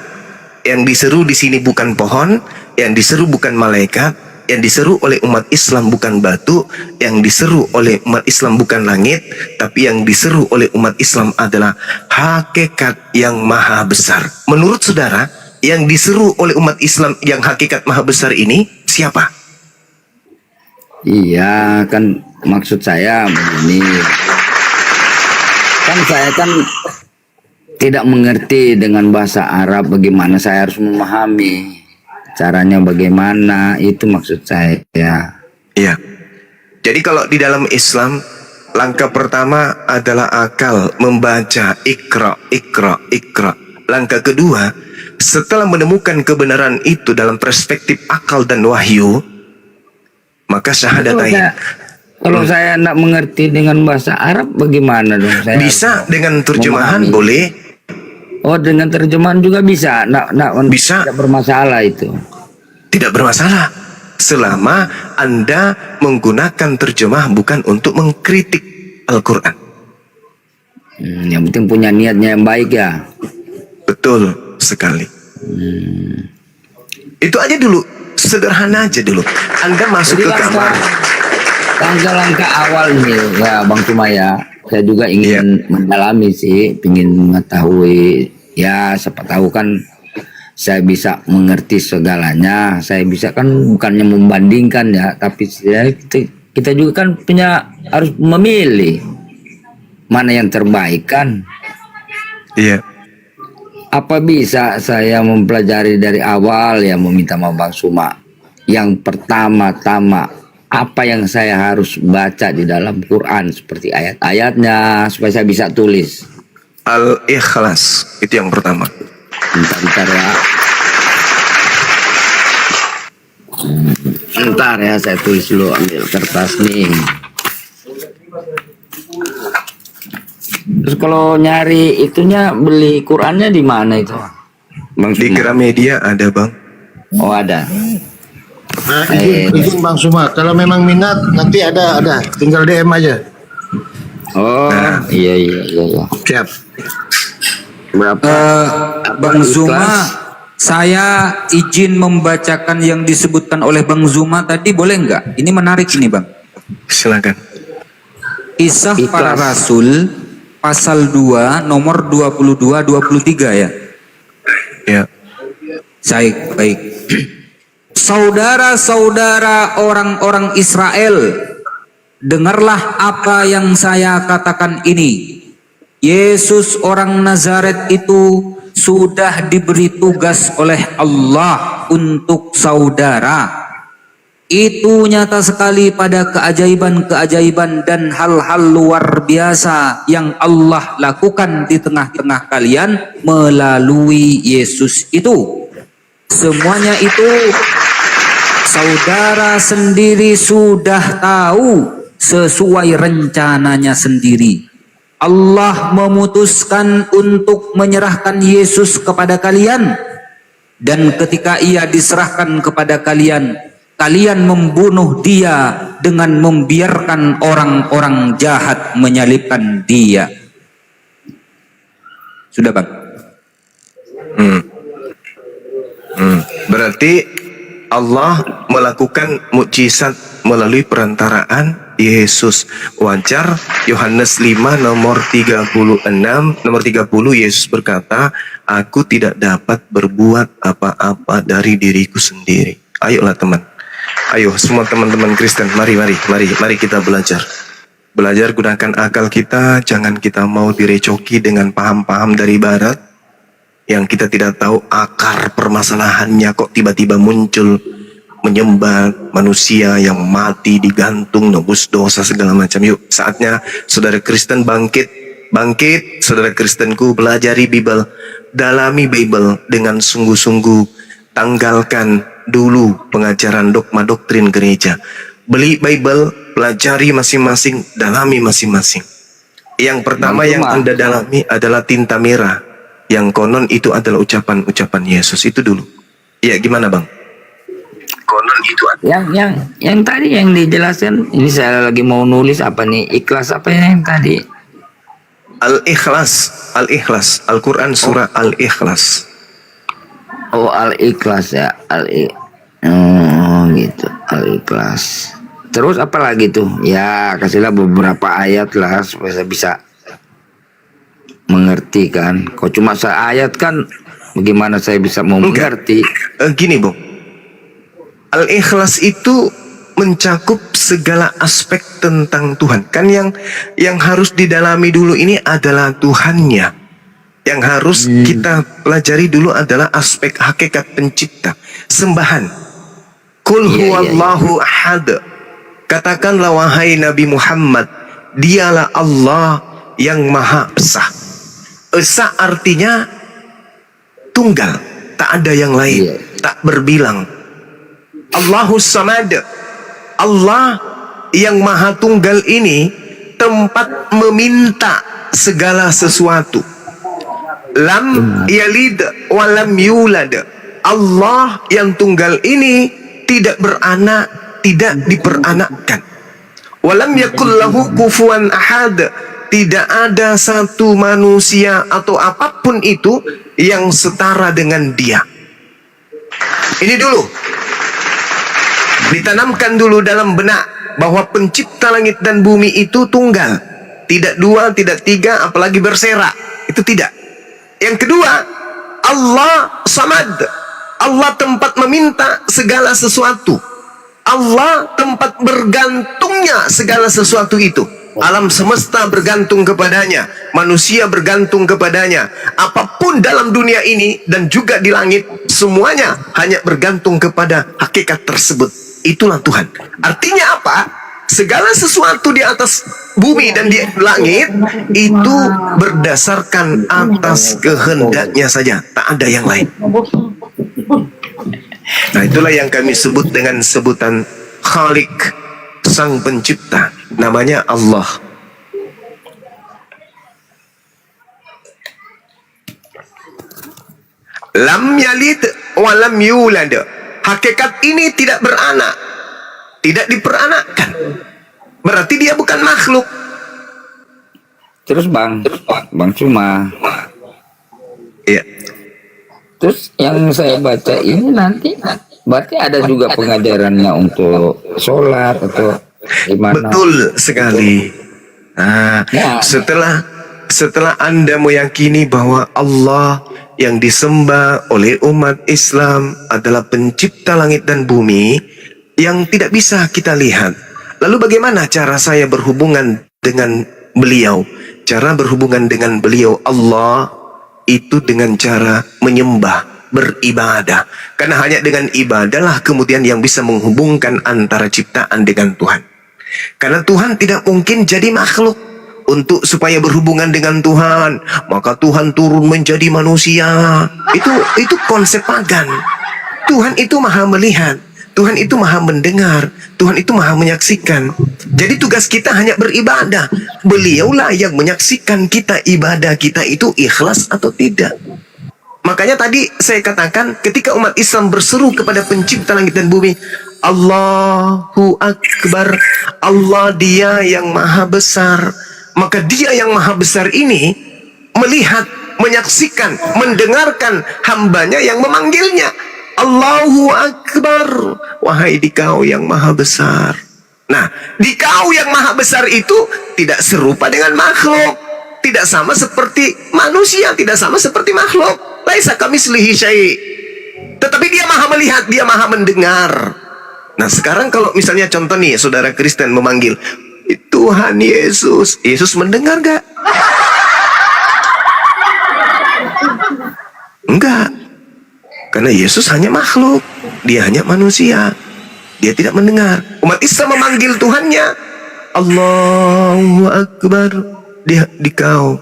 yang diseru di sini bukan pohon, yang diseru bukan malaikat, yang diseru oleh umat Islam bukan batu, yang diseru oleh umat Islam bukan langit, tapi yang diseru oleh umat Islam adalah hakikat yang maha besar. Menurut saudara, yang diseru oleh umat Islam yang hakikat maha besar ini siapa? Iya, kan maksud saya begini. Kan saya kan tidak mengerti dengan bahasa Arab, bagaimana saya harus memahami caranya bagaimana, itu maksud saya. Iya. Jadi kalau di dalam Islam, langkah pertama adalah akal, membaca ikra. Langkah kedua, setelah menemukan kebenaran itu dalam perspektif akal dan wahyu, maka syahadatain. Kalau saya tidak mengerti dengan bahasa Arab, bagaimana dong? Saya bisa dengan terjemahan, boleh. Oh, dengan terjemahan juga bisa. Bisa. Tidak bermasalah itu. Tidak bermasalah selama Anda menggunakan terjemah bukan untuk mengkritik Al-Quran. Yang penting punya niatnya yang baik ya. Betul sekali. Itu aja dulu, sederhana aja dulu. Anda masuk ke kamar. Langkah-langkah awal nih ya Bang Suma ya. Saya juga ingin mendalami sih, ingin mengetahui ya, siapa tahu kan saya bisa mengerti segalanya. Saya bisa kan bukannya membandingkan ya, tapi ya, kita juga kan harus memilih mana yang terbaik kan. Iya. Apa bisa saya mempelajari dari awal ya, meminta maaf Bang Suma. Yang pertama-tama, apa yang saya harus baca di dalam Quran, seperti ayat-ayatnya supaya saya bisa tulis. Al-Ikhlas itu yang pertama. Bentar ya. Bentar ya, saya tulis dulu, ambil kertas nih. Terus kalau nyari itunya, beli Qurannya di mana itu, Bang Di Suma? Gramedia ada, Bang. Oh, ada. Nah, izin Bang Suma, kalau memang minat nanti ada, tinggal DM aja. Oh, iya. Siap. Berapa? Bang Zuma, saya izin membacakan yang disebutkan oleh Bang Zuma tadi, boleh nggak? Ini menarik ini Bang. Silakan. Kisah para Rasul pasal 2 nomor 22-23 ya. Ya. Baik. Saudara-saudara orang-orang Israel, dengarlah apa yang saya katakan ini. Yesus orang Nazaret itu sudah diberi tugas oleh Allah untuk saudara. Itu nyata sekali pada keajaiban-keajaiban dan hal-hal luar biasa yang Allah lakukan di tengah-tengah kalian melalui Yesus itu. Semuanya itu saudara sendiri sudah tahu sesuai rencananya sendiri. Allah memutuskan untuk menyerahkan Yesus kepada kalian, dan ketika ia diserahkan kepada kalian, kalian membunuh dia dengan membiarkan orang-orang jahat menyalibkan dia. Sudah Bang? Berarti Allah melakukan mukjizat melalui perantaraan Yesus. Wajar Yohanes 5 nomor 36, nomor 30 Yesus berkata, aku tidak dapat berbuat apa-apa dari diriku sendiri. Ayolah teman. Ayo semua teman-teman Kristen, mari kita belajar. Belajar gunakan akal kita, jangan kita mau direcoki dengan paham-paham dari barat yang kita tidak tahu akar permasalahannya, kok tiba-tiba muncul menyembah manusia yang mati digantung, nebus dosa segala macam. Yuk, saatnya saudara Kristen bangkit, saudara Kristenku, belajari Bible, dalami Bible dengan sungguh-sungguh, tanggalkan dulu pengajaran dogma doktrin gereja. Beli Bible, pelajari masing-masing, dalami masing-masing. Yang pertama yang Anda dalami adalah tinta merah, yang konon itu adalah ucapan-ucapan Yesus. Itu dulu. Ya, gimana Bang? Konon itu Yang tadi yang dijelaskan, ini saya lagi mau nulis apa nih, ikhlas apa ya yang tadi? Al-Ikhlas, Al-Quran surah Al-Ikhlas. Oh, Al-Ikhlas ya, gitu, Al-Ikhlas. Terus apa lagi tuh? Ya, kasihlah beberapa ayat lah supaya saya bisa mengerti kan. Kok cuma seayat kan, bagaimana saya bisa mengerti? Gini Bang, Al-Ikhlas itu mencakup segala aspek tentang Tuhan. Kan yang harus didalami dulu ini adalah Tuhannya. Yang harus kita pelajari dulu adalah aspek hakikat pencipta, sembahan. Qul huwallahu ahad. Katakanlah wahai Nabi Muhammad, dialah Allah yang maha esa. Esa artinya tunggal, tak ada yang lain, tak berbilang. Allahus Samad, Allah yang maha tunggal ini tempat meminta segala sesuatu. lam yalid wa lam yulad. Allah yang tunggal ini tidak beranak, tidak diperanakkan. Walam yakul lahu kufuwan ahad. Tidak ada satu manusia atau apapun itu yang setara dengan dia. Ini dulu ditanamkan dulu dalam benak bahwa pencipta langit dan bumi itu tunggal, tidak dua, tidak tiga, apalagi berserak. Itu tidak. Yang kedua, Allah samad. Allah tempat meminta segala sesuatu. Allah tempat bergantungnya segala sesuatu itu. Alam semesta bergantung kepadanya, manusia bergantung kepadanya. Apapun dalam dunia ini dan juga di langit, semuanya hanya bergantung kepada hakikat tersebut. Itulah Tuhan. Artinya apa? Segala sesuatu di atas bumi dan di langit itu berdasarkan atas kehendaknya saja, tak ada yang lain. Nah, itulah yang kami sebut dengan sebutan Khalik, Sang Pencipta. Namanya Allah. Lam yalid wa lam yulad. Hakikat ini tidak beranak, tidak diperanakkan. Berarti dia bukan makhluk. Terus Bang Cuma. Iya. Terus yang saya baca ini nanti berarti ada juga pengajarannya untuk sholat atau gimana? Betul sekali. Nah, setelah Anda meyakini bahwa Allah yang disembah oleh umat Islam adalah pencipta langit dan bumi yang tidak bisa kita lihat. Lalu bagaimana cara saya berhubungan dengan beliau? Cara berhubungan dengan beliau Allah itu dengan cara menyembah, beribadah. Karena hanya dengan ibadahlah kemudian yang bisa menghubungkan antara ciptaan dengan Tuhan. Karena Tuhan tidak mungkin jadi makhluk. Untuk supaya berhubungan dengan Tuhan, maka Tuhan turun menjadi manusia. Itu konsep pagan. Tuhan itu maha melihat, Tuhan itu maha mendengar, Tuhan itu maha menyaksikan. Jadi tugas kita hanya beribadah. Beliaulah yang menyaksikan kita ibadah kita itu ikhlas atau tidak. Makanya tadi saya katakan ketika umat Islam berseru kepada pencipta langit dan bumi, Allahu Akbar, Allah dia yang maha besar. Maka dia yang maha besar ini melihat, menyaksikan, mendengarkan hambanya yang memanggilnya. Allahu Akbar, wahai dikau yang maha besar. Nah, dikau yang maha besar itu tidak serupa dengan makhluk. Tidak sama seperti manusia, tidak sama seperti makhluk. Laisa kamitslihi syai'. Tetapi dia maha melihat, dia maha mendengar. Nah, sekarang kalau misalnya contoh nih, saudara Kristen memanggil Tuhan Yesus, Yesus mendengar gak? Enggak. Karena Yesus hanya makhluk, dia hanya manusia, dia tidak mendengar. Umat Islam memanggil Tuhannya Allahu Akbar, dia dikau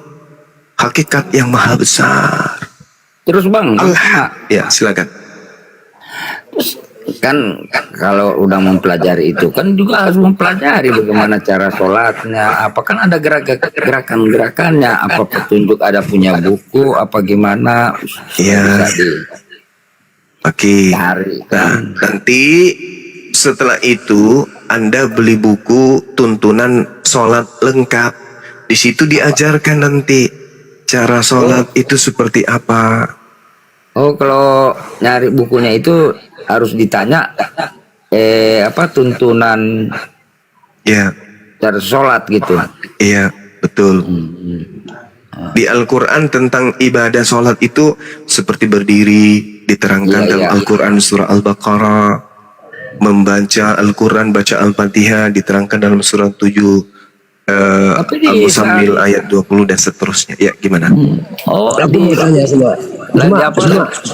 hakikat yang maha besar. Terus Bang, Allah, ya silakan. Terus kan kalau udah mempelajari itu kan juga harus mempelajari bagaimana cara sholatnya, apa kan ada gerakan-gerakannya, apa petunjuk, ada punya buku apa gimana ya. Oke. Kan. Nah, nanti setelah itu Anda beli buku tuntunan sholat lengkap. Di situ diajarkan nanti cara sholat itu seperti apa. Oh, kalau nyari bukunya itu harus ditanya apa tuntunan ya cara sholat gitu. Iya, betul. Di Al-Quran tentang ibadah sholat itu seperti berdiri, diterangkan dalam Al-Quran surah Al-Baqarah. Membaca Al-Quran, baca Al-Fatihah, diterangkan dalam surah 7 Al-Muzammil ayat 20 dan seterusnya. Ya, gimana? Oh,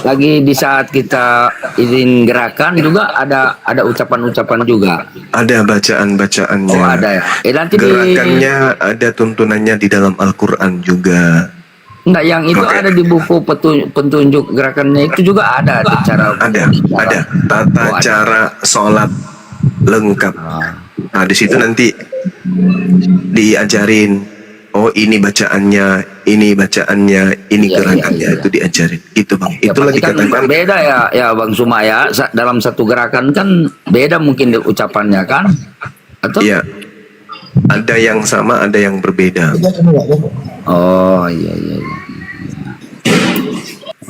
lagi di saat kita izin gerakan juga ada ucapan-ucapan juga. Ada bacaan-bacaannya. Oh, ada ya. Nanti gerakannya ada tuntunannya di dalam Al-Quran juga. Enggak, yang itu ada di buku petunjuk gerakannya itu juga ada cara. Ada tata cara sholat lengkap. Nah, di situ nanti diajarin Oh ini bacaannya, ini gerakannya itu diajarin. Itu Bang. Ya, Itulah pasti kan dikatakan. beda ya Bang Suma ya. Dalam satu gerakan kan beda mungkin ucapannya kan? Atau? Iya. Ada yang sama, ada yang berbeda. Oh iya.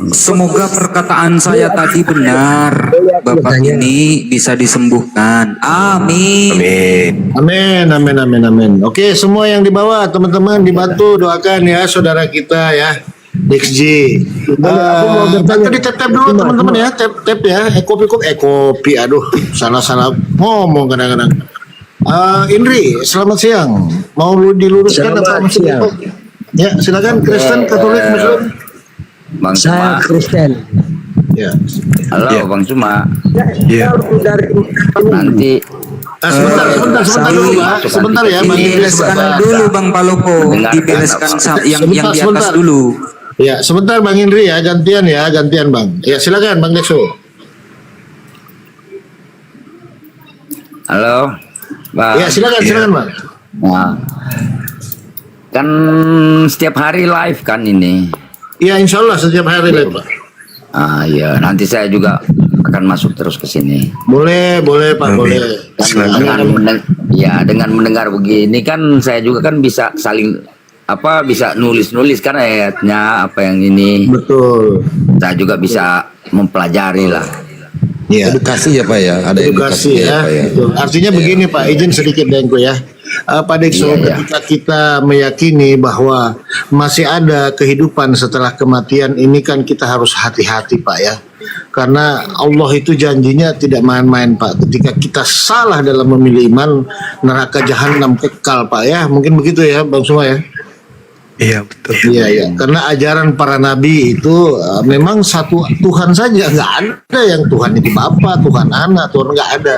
Semoga perkataan saya tadi benar. Bapak ini bisa disembuhkan. Amin. Amin. Amin. Oke, semua yang di bawah teman-teman dibantu doakan ya saudara kita ya. XG. Tadi tap dulu teman-teman ya, tap ya. Kopi. Aduh, salah ngomong kadang-kadang. Indri, selamat siang. Mau diluruskan atau masih siang? Ya, silakan. Kristen, Katolik, Muslim. Bang Suma. Kristen. Ya. Halo Bang Suma. Iya. Nanti Sebentar dulu, Pak. Sebentar ya, Bang Indri. Dibereskan dulu Bang Palopo. Dibereskan yang di atas dulu. Ya, sebentar Bang Indri ya, gantian Bang. Ya, silakan Bang Dekso. halo Bang. Ya, silakan Bang. Nah, kan setiap hari live kan ini. Ya, insya Allah setiap hari live, Pak. Iya, nanti saya juga akan masuk terus ke sini. Boleh Pak, boleh. Dengan mendengar begini kan saya juga kan bisa saling bisa nulis kan ayatnya apa yang ini. Betul. Saya juga bisa mempelajari lah. Ya. Edukasi ya Pak ya, ada Edukasi ya. Pak ya. Betul. Artinya begini Pak, izin sedikit Dengko ya. Pak Dekso, ketika kita meyakini bahwa masih ada kehidupan setelah kematian ini kan kita harus hati-hati Pak ya. Karena Allah itu janjinya tidak main-main Pak. Ketika kita salah dalam memilih iman, neraka jahanam kekal Pak ya. Mungkin begitu ya Bang Suma ya. Iya betul. Iya. Karena ajaran para nabi itu memang satu Tuhan saja, nggak ada yang Tuhan itu Bapa, Tuhan Anak, Tuhan nggak ada.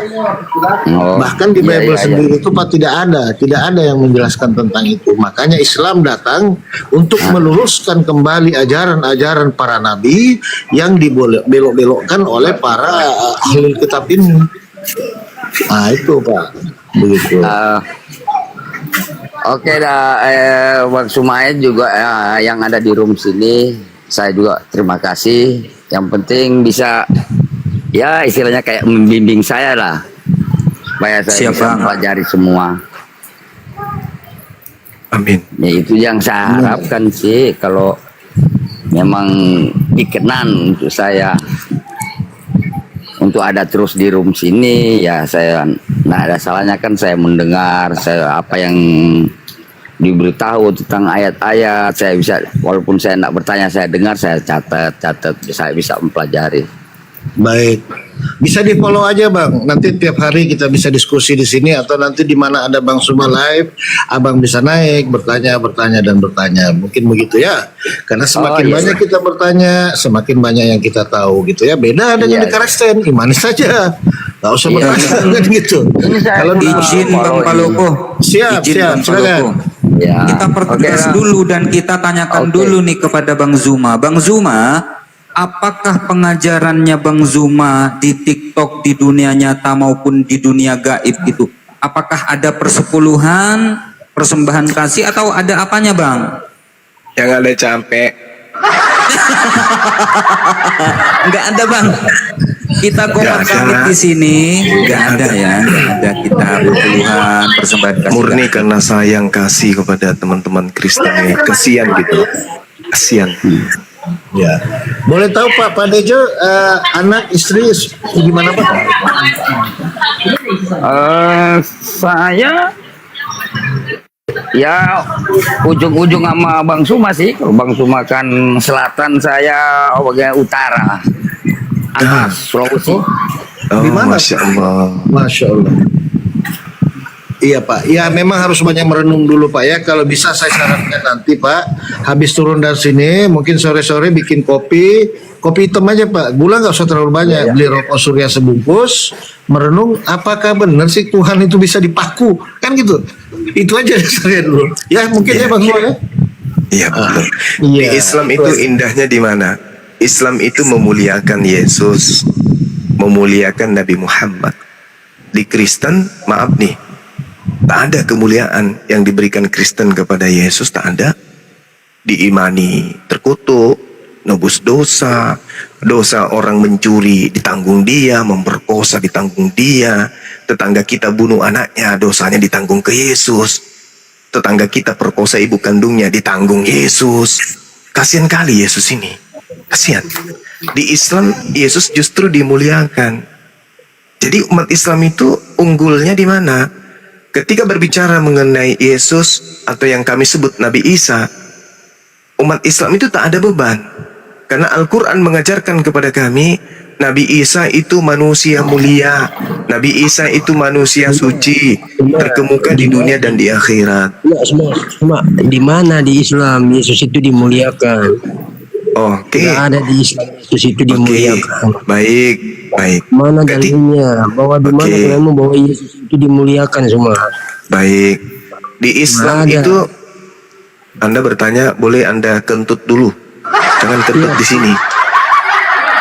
Bahkan di Bible sendiri itu Pak tidak ada yang menjelaskan tentang itu. Makanya Islam datang untuk meluruskan kembali ajaran-ajaran para nabi yang dibelok-belokkan oleh para ahli kitab ini. Nah itu Pak, begitu. Oke dah, Bang Sumaid juga yang ada di room sini, saya juga terima kasih. Yang penting bisa, ya istilahnya kayak membimbing saya lah, supaya saya bisa mempelajari semua. Amin. Ya itu yang saya harapkan sih, kalau memang dikenan untuk saya untuk ada terus di room sini, ya saya ada salahnya kan saya mendengar apa yang diberitahu tentang ayat-ayat, saya bisa, walaupun saya tidak bertanya, saya dengar, saya catat, saya bisa mempelajari. Baik, bisa di follow aja Bang. Nanti tiap hari kita bisa diskusi di sini, atau nanti di mana ada Bang Suma live, Abang bisa naik bertanya. Mungkin begitu ya. Karena semakin banyak kita bertanya, semakin banyak yang kita tahu gitu ya. Beda dengan di Kristen, imani saja, nggak usah bertanya kan gitu. Kalau izin Bang Palopo, siap, silakan. Ya. Kita pertegas dulu dan kita tanyakan dulu nih kepada Bang Zuma. Bang Zuma, apakah pengajarannya Bang Zuma di TikTok, di dunia nyata maupun di dunia gaib gitu, apakah ada persepuluhan, persembahan kasih, atau ada apanya Bang? Yang ada capek. Enggak ada Bang. Kita kompak di sini enggak ada ya, enggak ada kita persepuluhan, persembahan kasih. Murni karena sayang kasih kepada teman-teman Kristen ya. Kasihan gitu. Kasihan. Ya, boleh tahu Pak Dejo, anak istri gimana Pak? Saya ya ujung-ujung sama Bang Suma sih. Kalau Bang Suma kan selatan, saya bagian utara, atas Sulawesi. Oh, Dimana? Masya Allah. Masya Allah. Iya Pak, ya memang harus banyak merenung dulu Pak ya. Kalau bisa saya sarankan nanti Pak, habis turun dari sini mungkin sore-sore bikin kopi hitam aja Pak. Gula nggak usah terlalu banyak. Beli rokok surya sebungkus, merenung apakah benar sih Tuhan itu bisa dipaku, kan gitu. Itu aja saya dulu. Ya mungkin ya Bang Noah ya. Iya betul. Iya. Di Islam itu indahnya di mana? Islam itu memuliakan Yesus, memuliakan Nabi Muhammad. Di Kristen, maaf nih, Tak ada kemuliaan yang diberikan Kristen kepada Yesus, tak ada. Diimani terkutuk, nebus dosa, dosa orang mencuri ditanggung dia, memperkosa ditanggung dia, tetangga kita bunuh anaknya, dosanya ditanggung ke Yesus, tetangga kita perkosa ibu kandungnya ditanggung Yesus. Kasihan kali Yesus ini, kasihan. Di Islam Yesus justru dimuliakan. Jadi umat Islam itu unggulnya di mana? Ketika berbicara mengenai Yesus atau yang kami sebut Nabi Isa, umat Islam itu tak ada beban. Karena Al-Quran mengajarkan kepada kami, Nabi Isa itu manusia mulia, Nabi Isa itu manusia suci, terkemuka di dunia dan di akhirat. Ya, semua di mana di Islam Yesus itu dimuliakan? Oke. Tidak ada di Islam Yesus itu dimuliakan. Baik, baik. Mana dalilnya bahwa di mana kamu bahwa Yesus itu dimuliakan semua? Baik. Di Islam itu Anda bertanya, boleh Anda kentut dulu. Jangan kentut di sini.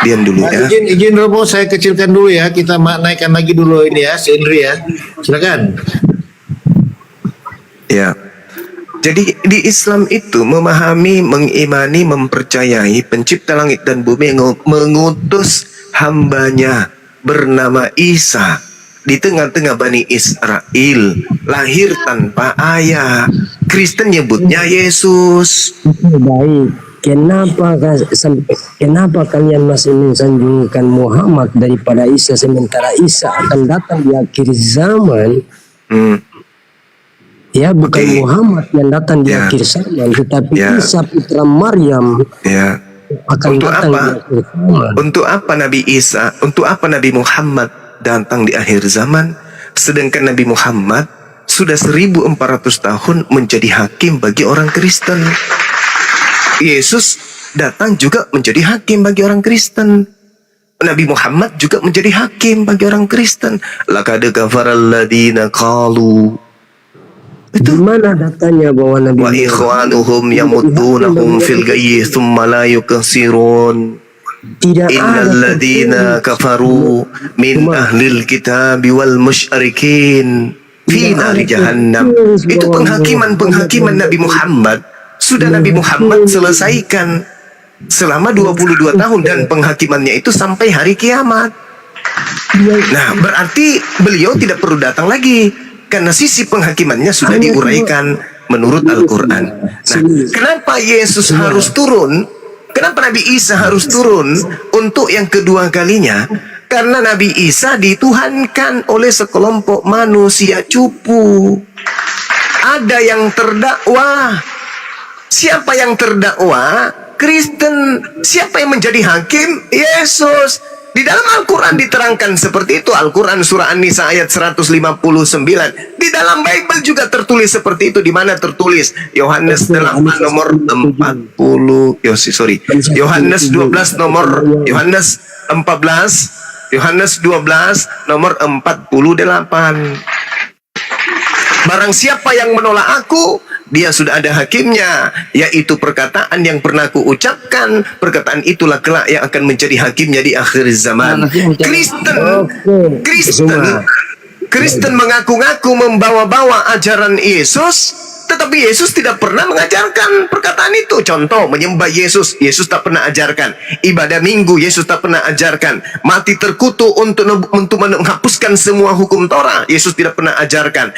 Diam dulu ya. Izin Romo, saya kecilkan dulu ya. Kita naikkan lagi dulu ini ya, si Indri ya. Silakan. Ya. Jadi di Islam itu memahami, mengimani, mempercayai pencipta langit dan bumi yang mengutus hambanya bernama Isa di tengah-tengah Bani Israel, lahir tanpa ayah. Kristen nyebutnya Yesus. Baik. Kenapa kalian masih mensanjungkan Muhammad daripada Isa, sementara Isa akan datang di akhir zaman? Ya, bukan Muhammad yang datang di akhir zaman, tetapi Isa putra Maryam akan datang di akhir zaman. Untuk apa Nabi Isa, untuk apa Nabi Muhammad datang di akhir zaman, sedangkan Nabi Muhammad sudah 1400 tahun menjadi hakim bagi orang Kristen. Yesus datang juga menjadi hakim bagi orang Kristen. Nabi Muhammad juga menjadi hakim bagi orang Kristen. Laqad kafaral ladina qalu. Itu mana datanya bahwa Nabi wa ikhwanuhum yamutunahum fil gayyi thumma la yukasirun. Innal ladina kafaru min ahlil kitabi wal musyrikin fi nari jahannam. Itu penghakiman Nabi Muhammad. Sudah Nabi Muhammad selesaikan selama 22 tahun dan penghakimannya itu sampai hari kiamat. Nah, berarti beliau tidak perlu datang lagi karena sisi penghakimannya sudah diuraikan menurut Al-Quran. Nah, kenapa Yesus harus turun? Kenapa Nabi Isa harus turun untuk yang kedua kalinya? Karena Nabi Isa dituhankan oleh sekelompok manusia cupu. Ada yang terdakwah. Siapa yang terdakwa? Kristen. Siapa yang menjadi hakim? Yesus. Di dalam Al-Quran diterangkan seperti itu. Al-Quran surah An-Nisa ayat 159. Di dalam Bible juga tertulis seperti itu. Di mana tertulis? Yohanes 8 nomor 40. Yohanes 12 nomor Yohanes 14. Yohanes 12 nomor 48. Barang siapa yang menolak aku, dia sudah ada hakimnya, yaitu perkataan yang pernah aku ucapkan. Perkataan itulah kelak yang akan menjadi hakimnya di akhir zaman. Kristen mengaku-ngaku membawa-bawa ajaran Yesus, tetapi Yesus tidak pernah mengajarkan perkataan itu. Contoh, menyembah Yesus, Yesus tak pernah ajarkan. Ibadah minggu, Yesus tak pernah ajarkan. Mati terkutuk untuk menghapuskan semua hukum Torah, Yesus tidak pernah ajarkan.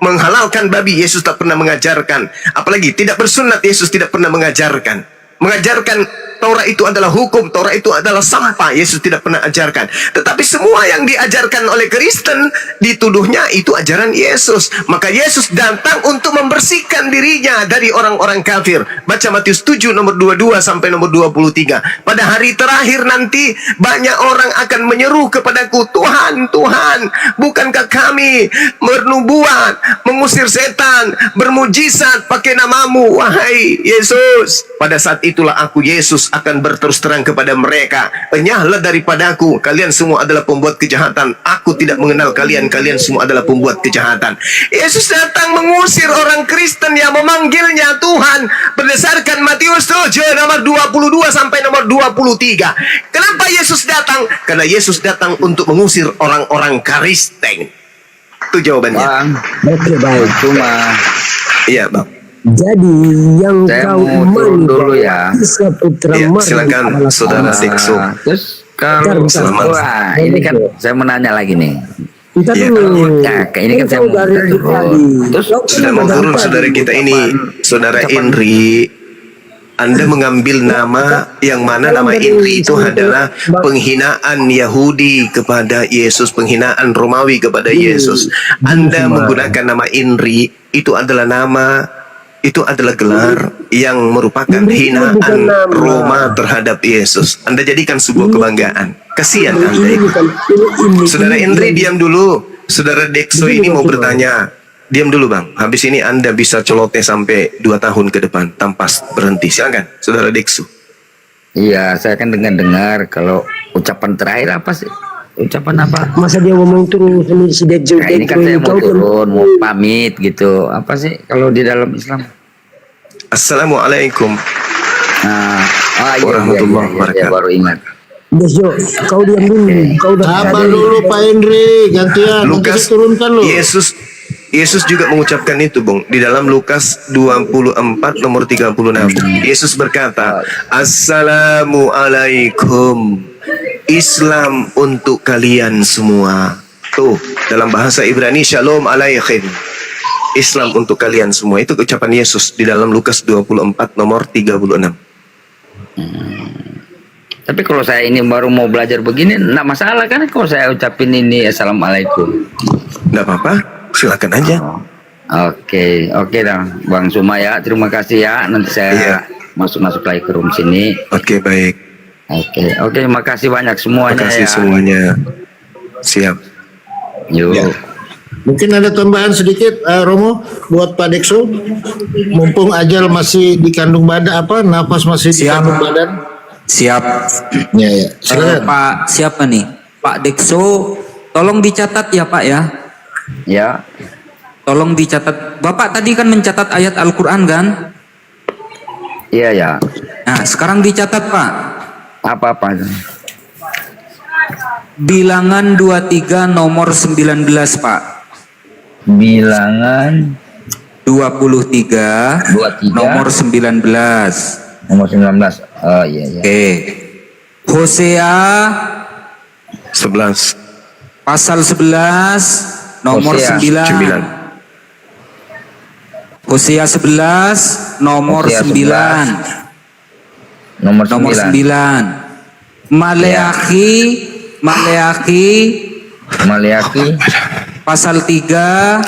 Menghalalkan babi, Yesus tak pernah mengajarkan. Apalagi tidak bersunat, Yesus tidak pernah mengajarkan. Mengajarkan Torah itu adalah hukum, Torah itu adalah sampah, Yesus tidak pernah ajarkan. Tetapi semua yang diajarkan oleh Kristen dituduhnya itu ajaran Yesus. Maka Yesus datang untuk membersihkan dirinya dari orang-orang kafir. Baca Matius 7 nomor 22 sampai nomor 23. Pada hari terakhir nanti banyak orang akan menyeru kepadaku, Tuhan, Tuhan, bukankah kami bernubuat, mengusir setan, bermujizat pakai namamu, wahai Yesus. Pada saat itulah aku, Yesus, akan berterus terang kepada mereka, enyahlah daripadaku, kalian semua adalah pembuat kejahatan. Aku tidak mengenal kalian, kalian semua adalah pembuat kejahatan. Yesus datang mengusir orang Kristen yang memanggilnya Tuhan berdasarkan Matius 7 nomor 22 sampai nomor 23. Kenapa Yesus datang? Karena Yesus datang untuk mengusir orang-orang Kristen. Itu jawabannya. Bang, Oke, baik. cuma Iya, Bang. Jadi yang saya kau mau turun imani dulu bahwa ya. Isa putra Iya, Maryam silakan, adalah Saudara Tuhan. Dekso. Terus kalau Selamat. wah, ini kan saya menanya lagi nih. Kita Iya. dulu. Nah, ini kan saya Kau mau dari turun. tadi. Terus Kau Sudah kan mau dari turun tadi. saudara kita ini, Saudara Indri. Anda mengambil nama yang mana nama Indri itu adalah penghinaan Yahudi kepada Yesus, penghinaan Romawi kepada Yesus. Anda menggunakan nama Indri, itu adalah nama, itu adalah gelar yang merupakan hinaan Roma terhadap Yesus. Anda jadikan sebuah kebanggaan. Kasihan Anda Ini itu. bukan ini. Saudara Indri, diam dulu. Saudara Dekso ini mau bertanya. Diam dulu Bang. Habis ini Anda bisa celoteh sampai 2 tahun ke depan tanpa berhenti. Silakan, Saudara Dekso. iya, saya kan dengar kalau ucapan terakhir apa sih? Ucapan apa? Masa dia ngomong terus ini si Dekso. Nah, ini kan saya mau turun, mau pamit gitu. Apa sih kalau di dalam Islam? Assalamualaikum Nah, warahmatullahi saya wabarakatuh. baru ingat. Dekso, kau diam dulu. Kau udah Sabar dulu Pak Indri, gantian. Nanti Lukas, saya turunkan lo. Yesus juga mengucapkan itu, Bung, di dalam Lukas 24 nomor 36. Yesus berkata, Assalamualaikum, Islam untuk kalian semua. Tuh, dalam bahasa Ibrani, Shalom alaikum, Islam untuk kalian semua. Itu ucapan Yesus di dalam Lukas 24 nomor 36. Tapi kalau saya ini baru mau belajar begini, enggak masalah kan kalau saya ucapin ini Assalamualaikum. Nggak apa-apa, silakan aja. Oke dah, Bang Suma ya. Terima kasih ya. Nanti saya masuk lagi ke room sini. Oke, baik. Oke, makasih banyak semuanya. Terima kasih ya. semuanya. Siap. Yuk. Ya. Mungkin ada tambahan sedikit Romo buat Pak Dekso. Mumpung ajal masih dikandung badan nafas masih dikandung badan. Siap. Ya. Silakan. Pak siapa nih? Pak Dekso, tolong dicatat ya Pak ya. Ya. Tolong dicatat. Bapak tadi kan mencatat ayat Al-Quran kan? Iya ya. Nah sekarang dicatat Pak. Apa-apa. Bilangan 23 nomor 19 Pak. Bilangan 23 nomor 19. Nomor 19. Oh iya. Oke. Hosea 11. pasal 11 nomor Hosea 9. Hosea 11 nomor Hosea 9. Nomor Nomor 9. Maleakhi pasal 3.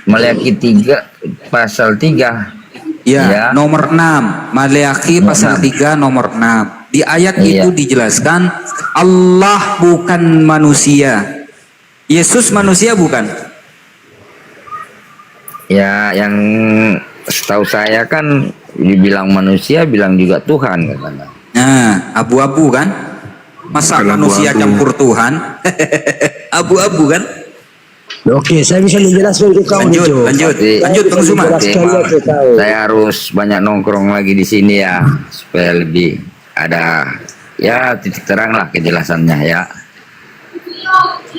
Maleakhi 3 pasal 3. Ya, nomor 6. Maleakhi pasal 3 nomor 6. Di ayat itu dijelaskan Allah bukan manusia. Yesus manusia bukan? Ya, yang setahu saya kan dibilang manusia, bilang juga Tuhan katanya. Nah, abu-abu kan? Masa Bukan manusia abu-abu. campur Tuhan? Abu-abu kan? Oke, saya bisa menjelaskan ke kau. Lanjut Bang Zuma. Saya harus banyak nongkrong lagi di sini ya, supaya lebih ada ya titik terang lah kejelasannya ya.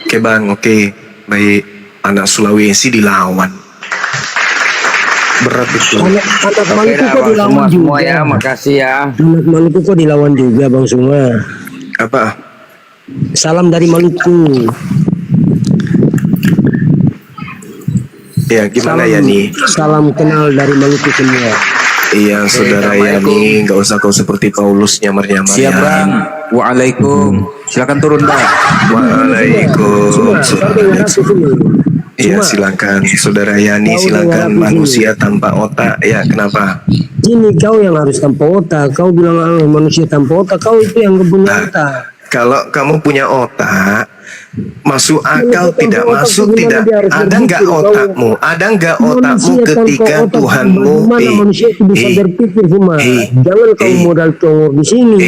Oke Bang, oke. Baik, anak Sulawesi dilawan. Berat itu. Anak Maluku kok dilawan semua juga. ya, makasih ya. Anak Maluku kok dilawan juga Bang Suma. Apa? Salam dari Maluku. Ya, gimana ya nih? Salam kenal dari Maluku semua. Iya, saudara Yani, nggak usah kau seperti Paulus nyamar-nyamar. Siap Bang. Waalaikum. Silakan turun Bang. Waalaikum. Iya, Cuma, silakan. Saudara Yani, kau silakan. dengar aku Manusia tanpa otak. Ya, kenapa? Ini kau yang harus tanpa otak. Kau bilang manusia tanpa otak. Kau itu yang punya Nah, otak. kalau kamu punya otak, masuk akal tidak masuk tidak. Ada nggak otakmu? Ada nggak otakmu ketika Tuhanmu? Bagaimana manusia itu bisa berpikir cuma? Jangan kau modal congor di sini.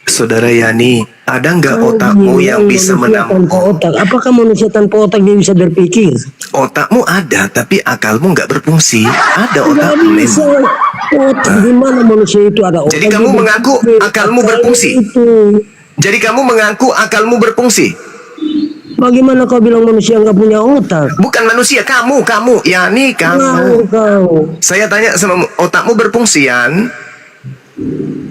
Saudara Yani, ada nggak otakmu yang bisa menampung? Otak. Apakah manusia tanpa otak dia bisa berpikir? Otakmu ada, tapi akalmu nggak berfungsi. Ada Nggak otakmu bisa. memang. Otak gimana manusia itu ada otak? Jadi kamu dia mengaku berpikir. akalmu berfungsi? Itu. Jadi kamu mengaku akalmu berfungsi? Bagaimana kau bilang manusia nggak punya otak? Bukan manusia, kamu, yani kamu. Saya tanya sama otakmu berfungsi, Yan?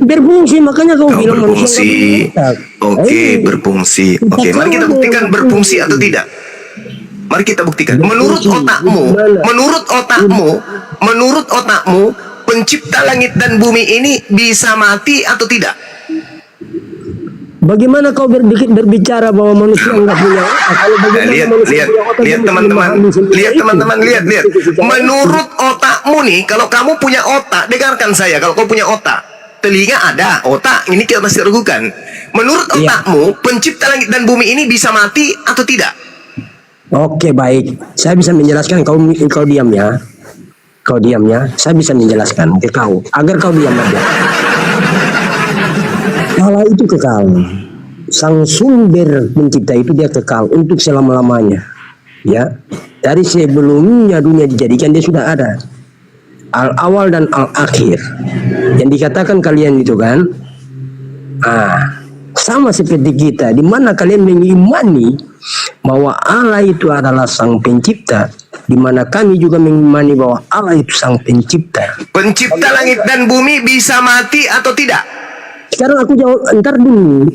Berfungsi, makanya kau bilang berfungsi. manusia nggak punya otak. Oke, berfungsi. Oke, mari kita buktikan berfungsi atau tidak. Mari kita buktikan. Menurut otakmu, pencipta langit dan bumi ini bisa mati atau tidak? Bagaimana kau berbicara bahwa manusia nggak punya otak? Kalau bagaimana lihat manusia punya otak, dia mesti memahami semua itu. lihat. Menurut otakmu nih, kalau kamu punya otak, dengarkan saya, kalau kau punya otak, telinga ada, otak ini kita masih ragukan. Menurut otakmu, pencipta langit dan bumi ini bisa mati atau tidak? Oke, baik. Saya bisa menjelaskan, kau diam ya. Kau diam ya. Saya bisa menjelaskan ke kau agar kau diam aja. Allah itu kekal. Sang sumber pencipta itu dia kekal untuk selama-lamanya. Ya. Dari sebelumnya dunia dijadikan dia sudah ada. Al-awal dan al-akhir. Yang dikatakan kalian itu kan, sama seperti kita, di mana kalian mengimani bahwa Allah itu adalah sang pencipta, di mana kami juga mengimani bahwa Allah itu sang pencipta. Pencipta langit dan bumi bisa mati atau tidak? Sekarang aku jawab, entar dulu.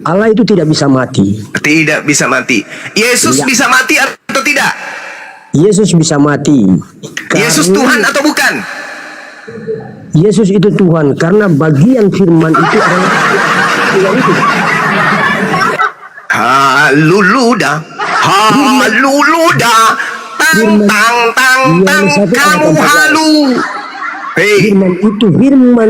Allah itu tidak bisa mati. Tidak bisa mati. Yesus bisa mati atau tidak? Yesus bisa mati. Yesus Tuhan atau bukan? Yesus itu Tuhan karena bagian firman itu adalah Haluluda, tang, kamu halu. Hei,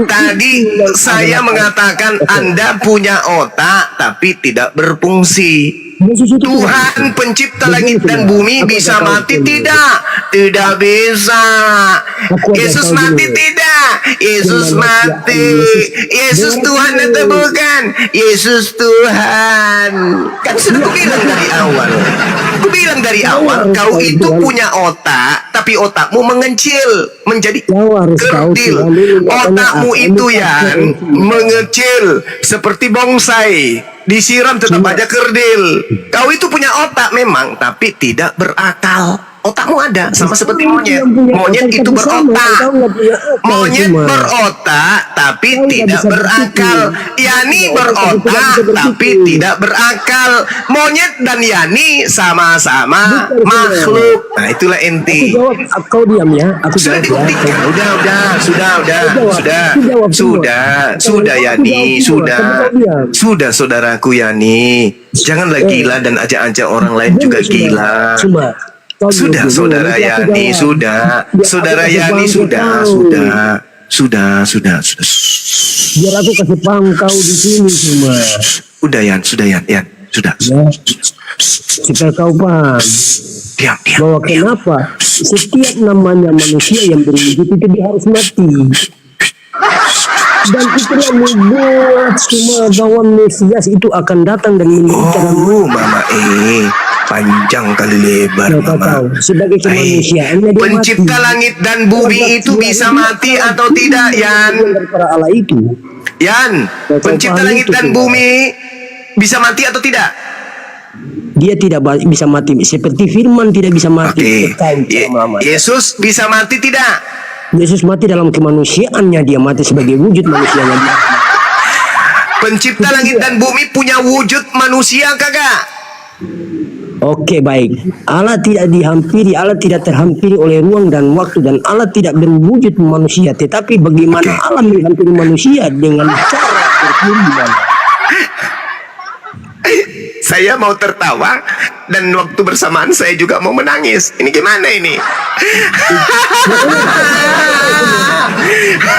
tadi saya mengatakan Anda punya otak tapi tidak berfungsi. Tuhan pencipta langit dan bumi bisa mati tidak? Tidak bisa. Yesus mati tidak? Yesus mati. Yesus Tuhan atau bukan? Yesus Tuhan. Kan sudah kubilang dari awal. Kubilang dari awal kau itu punya otak tapi otakmu mengecil menjadi kerdil. Otakmu itu yang mengecil seperti bonsai. Disiram tetap aja kerdil. Kau itu punya otak memang, tapi tidak berakal. Otakmu ada, sama seperti monyet. Monyet itu berotak. Monyet berotak, tapi tidak berakal. Yani berotak, tapi tidak berakal. Monyet dan Yani sama-sama makhluk. Nah, itulah inti. Kau diam ya. Sudah dibuktikan. Sudah Yani, sudah saudaraku Yani. Janganlah gila dan ajak-ajak orang lain juga gila. Sudah saudara Yani, sudah. Saudara Yani, sudah. Biar aku kasih paham kau di sini cuma. Sudah Yan, sudah. Supaya kau paham. Diam. Bahwa kenapa setiap namanya manusia yang berwujud itu dia harus mati. Dan itu yang membuat semua bahwa Mesias itu akan datang dan meninggalkan. Mama panjang kali lebar Mama. Sebagai kemanusiaan pencipta langit dan bumi itu bisa mati atau tidak Yan? Para Allah itu. Yan, pencipta langit dan bumi bisa mati atau tidak? Dia tidak bisa mati seperti firman tidak bisa mati. Yesus bisa mati tidak? Yesus mati dalam kemanusiaannya, dia mati sebagai wujud manusianya. Pencipta langit dan bumi punya wujud manusia kagak? Oke, baik. Allah tidak dihampiri, Allah tidak terhampiri oleh ruang dan waktu, dan Allah tidak berwujud manusia. Tetapi bagaimana Allah menghampiri manusia dengan cara berfirman? Saya mau tertawa dan waktu bersamaan saya juga mau menangis. Ini gimana ini?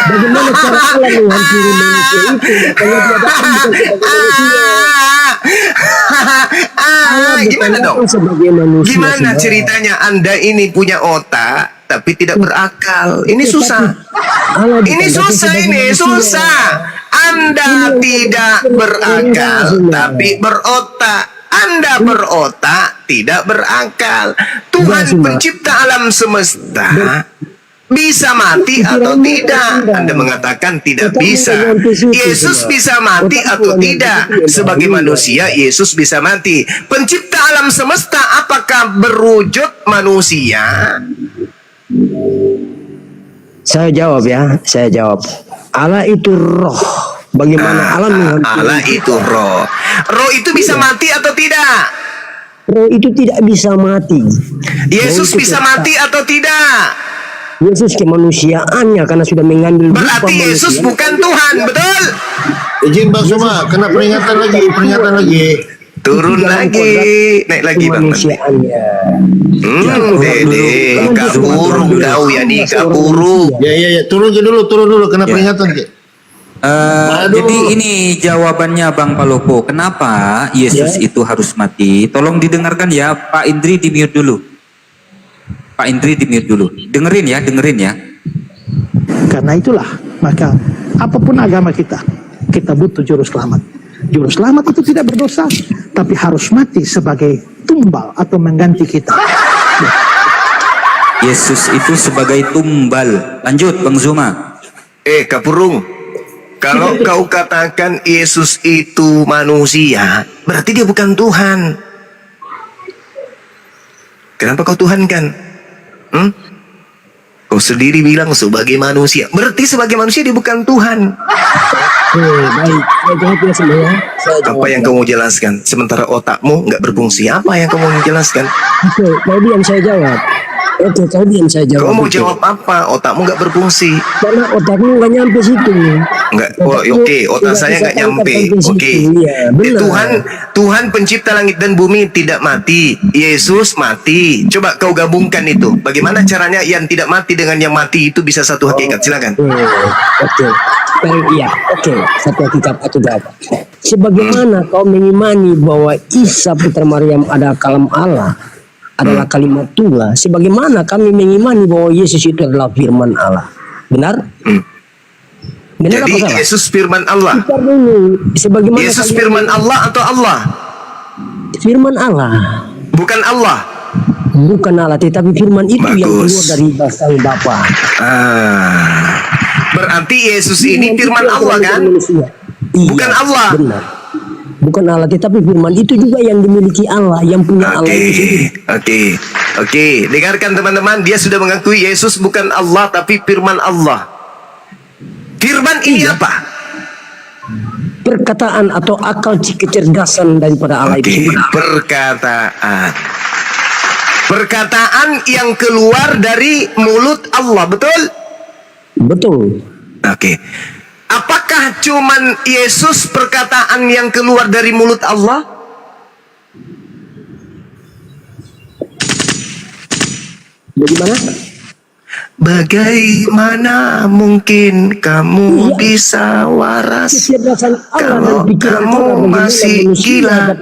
Bagaimana cara Allah menghampiri manusia itu? Gimana dong? Gimana ceritanya Anda ini punya otak tapi tidak berakal? Ini susah. Ini susah. Anda tidak berakal tapi berotak. Anda berotak tidak berakal. Tuhan pencipta alam semesta bisa mati atau tidak? Anda mengatakan tidak bisa. Yesus bisa mati atau tidak? Sebagai manusia, Yesus bisa mati. Pencipta alam semesta apakah berwujud manusia? Saya jawab ya, saya jawab. Allah itu roh. Bagaimana alam Allah itu roh. Roh itu bisa mati atau tidak? roh itu tidak bisa mati. Yesus bisa mati atau tidak? Yesus kemanusiaannya karena sudah mengambil Berarti Yesus bukan Tuhan, betul? Izin Bang Suma, kena peringatan lagi. Turun lagi, naik lagi Bang. Kemanusiaannya. Dede, kapurung kau ya nih, kapurung. Ya, turun dulu, kena peringatan Ki. Jadi ini jawabannya Bang Palopo. Kenapa Yesus itu harus mati? Tolong didengarkan ya, Pak Indri di mute dulu. Pak Indri di mute dulu. Dengerin ya. Karena itulah, maka apapun agama kita butuh juru selamat. Juru selamat itu tidak berdosa, tapi harus mati sebagai tumbal atau mengganti kita. Yesus itu sebagai tumbal. Lanjut Bang Zuma. Kapurung, kalau kau katakan Yesus itu manusia, berarti dia bukan Tuhan. Kenapa kau Tuhan kan? Kau sendiri bilang sebagai manusia, berarti sebagai manusia dia bukan Tuhan. Baik, saya jawab ya semuanya. Apa yang kamu jelaskan? Sementara otakmu nggak berfungsi. Apa yang kamu jelaskan? Oke, kau diam saya jawab. Kau mau jawab apa? Otakmu nggak berfungsi. Karena otakmu nggak nyampe situ. Nggak. Oke, otak saya nggak nyampe. Oke. Tuhan pencipta langit dan bumi tidak mati. Yesus mati. Coba kau gabungkan itu. Bagaimana caranya yang tidak mati dengan yang mati itu bisa satu hakikat? Silakan. Oke. Oke. Satu hakikat atau berapa? Sebagaimana kau mengimani bahwa Isa putra Maryam adalah kalam Allah, adalah kalimatullah, sebagaimana kami mengimani bahwa Yesus itu adalah firman Allah. Benar? Benar. Jadi apa salah? Yesus firman Allah. Sebagaimana Yesus firman Allah atau Allah? Firman Allah. Bukan Allah. Bukan Allah, tetapi firman itu yang keluar dari Sang Bapa. Berarti Yesus ini firman Allah kan? Bukan Allah. Benar. Bukan Allah, tetapi firman itu juga yang dimiliki Allah, yang punya Allah itu sendiri. Oke. Dengarkan teman-teman, dia sudah mengakui Yesus bukan Allah tapi firman Allah. Firman ini apa? Perkataan atau akal kecerdasan daripada Allah itu sendiri. Perkataan yang keluar dari mulut Allah, betul? Betul. Oke. Apakah cuman Yesus perkataan yang keluar dari mulut Allah? Bagaimana? Bagaimana mungkin kamu bisa waras kalau kamu masih gila?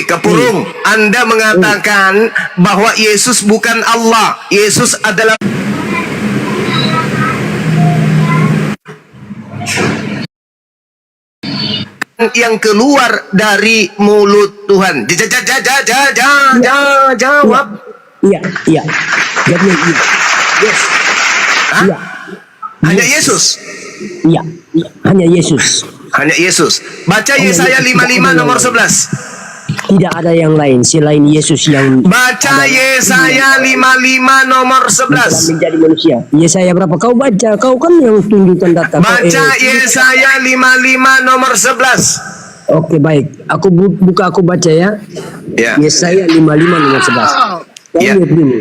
Kapurung, Anda mengatakan bahwa Yesus bukan Allah. Yesus adalah yang keluar dari mulut Tuhan. Jawab. Iya. Jawabnya iya. Yes. Iya. Hanya Yesus. Iya. Hanya Yesus. Hanya Yesus. Baca Yesaya 55 nomor 11. Tidak ada yang lain selain Yesus yang baca Yesaya 55 nomor 11. Menjadi manusia. Yesaya berapa? Kau baca, kau kan yang tunjukkan data. Baca Yesaya 55 nomor 11. Oke, baik. Aku buka, aku baca ya. Yesaya 55 nomor 11. Ya. Dulu.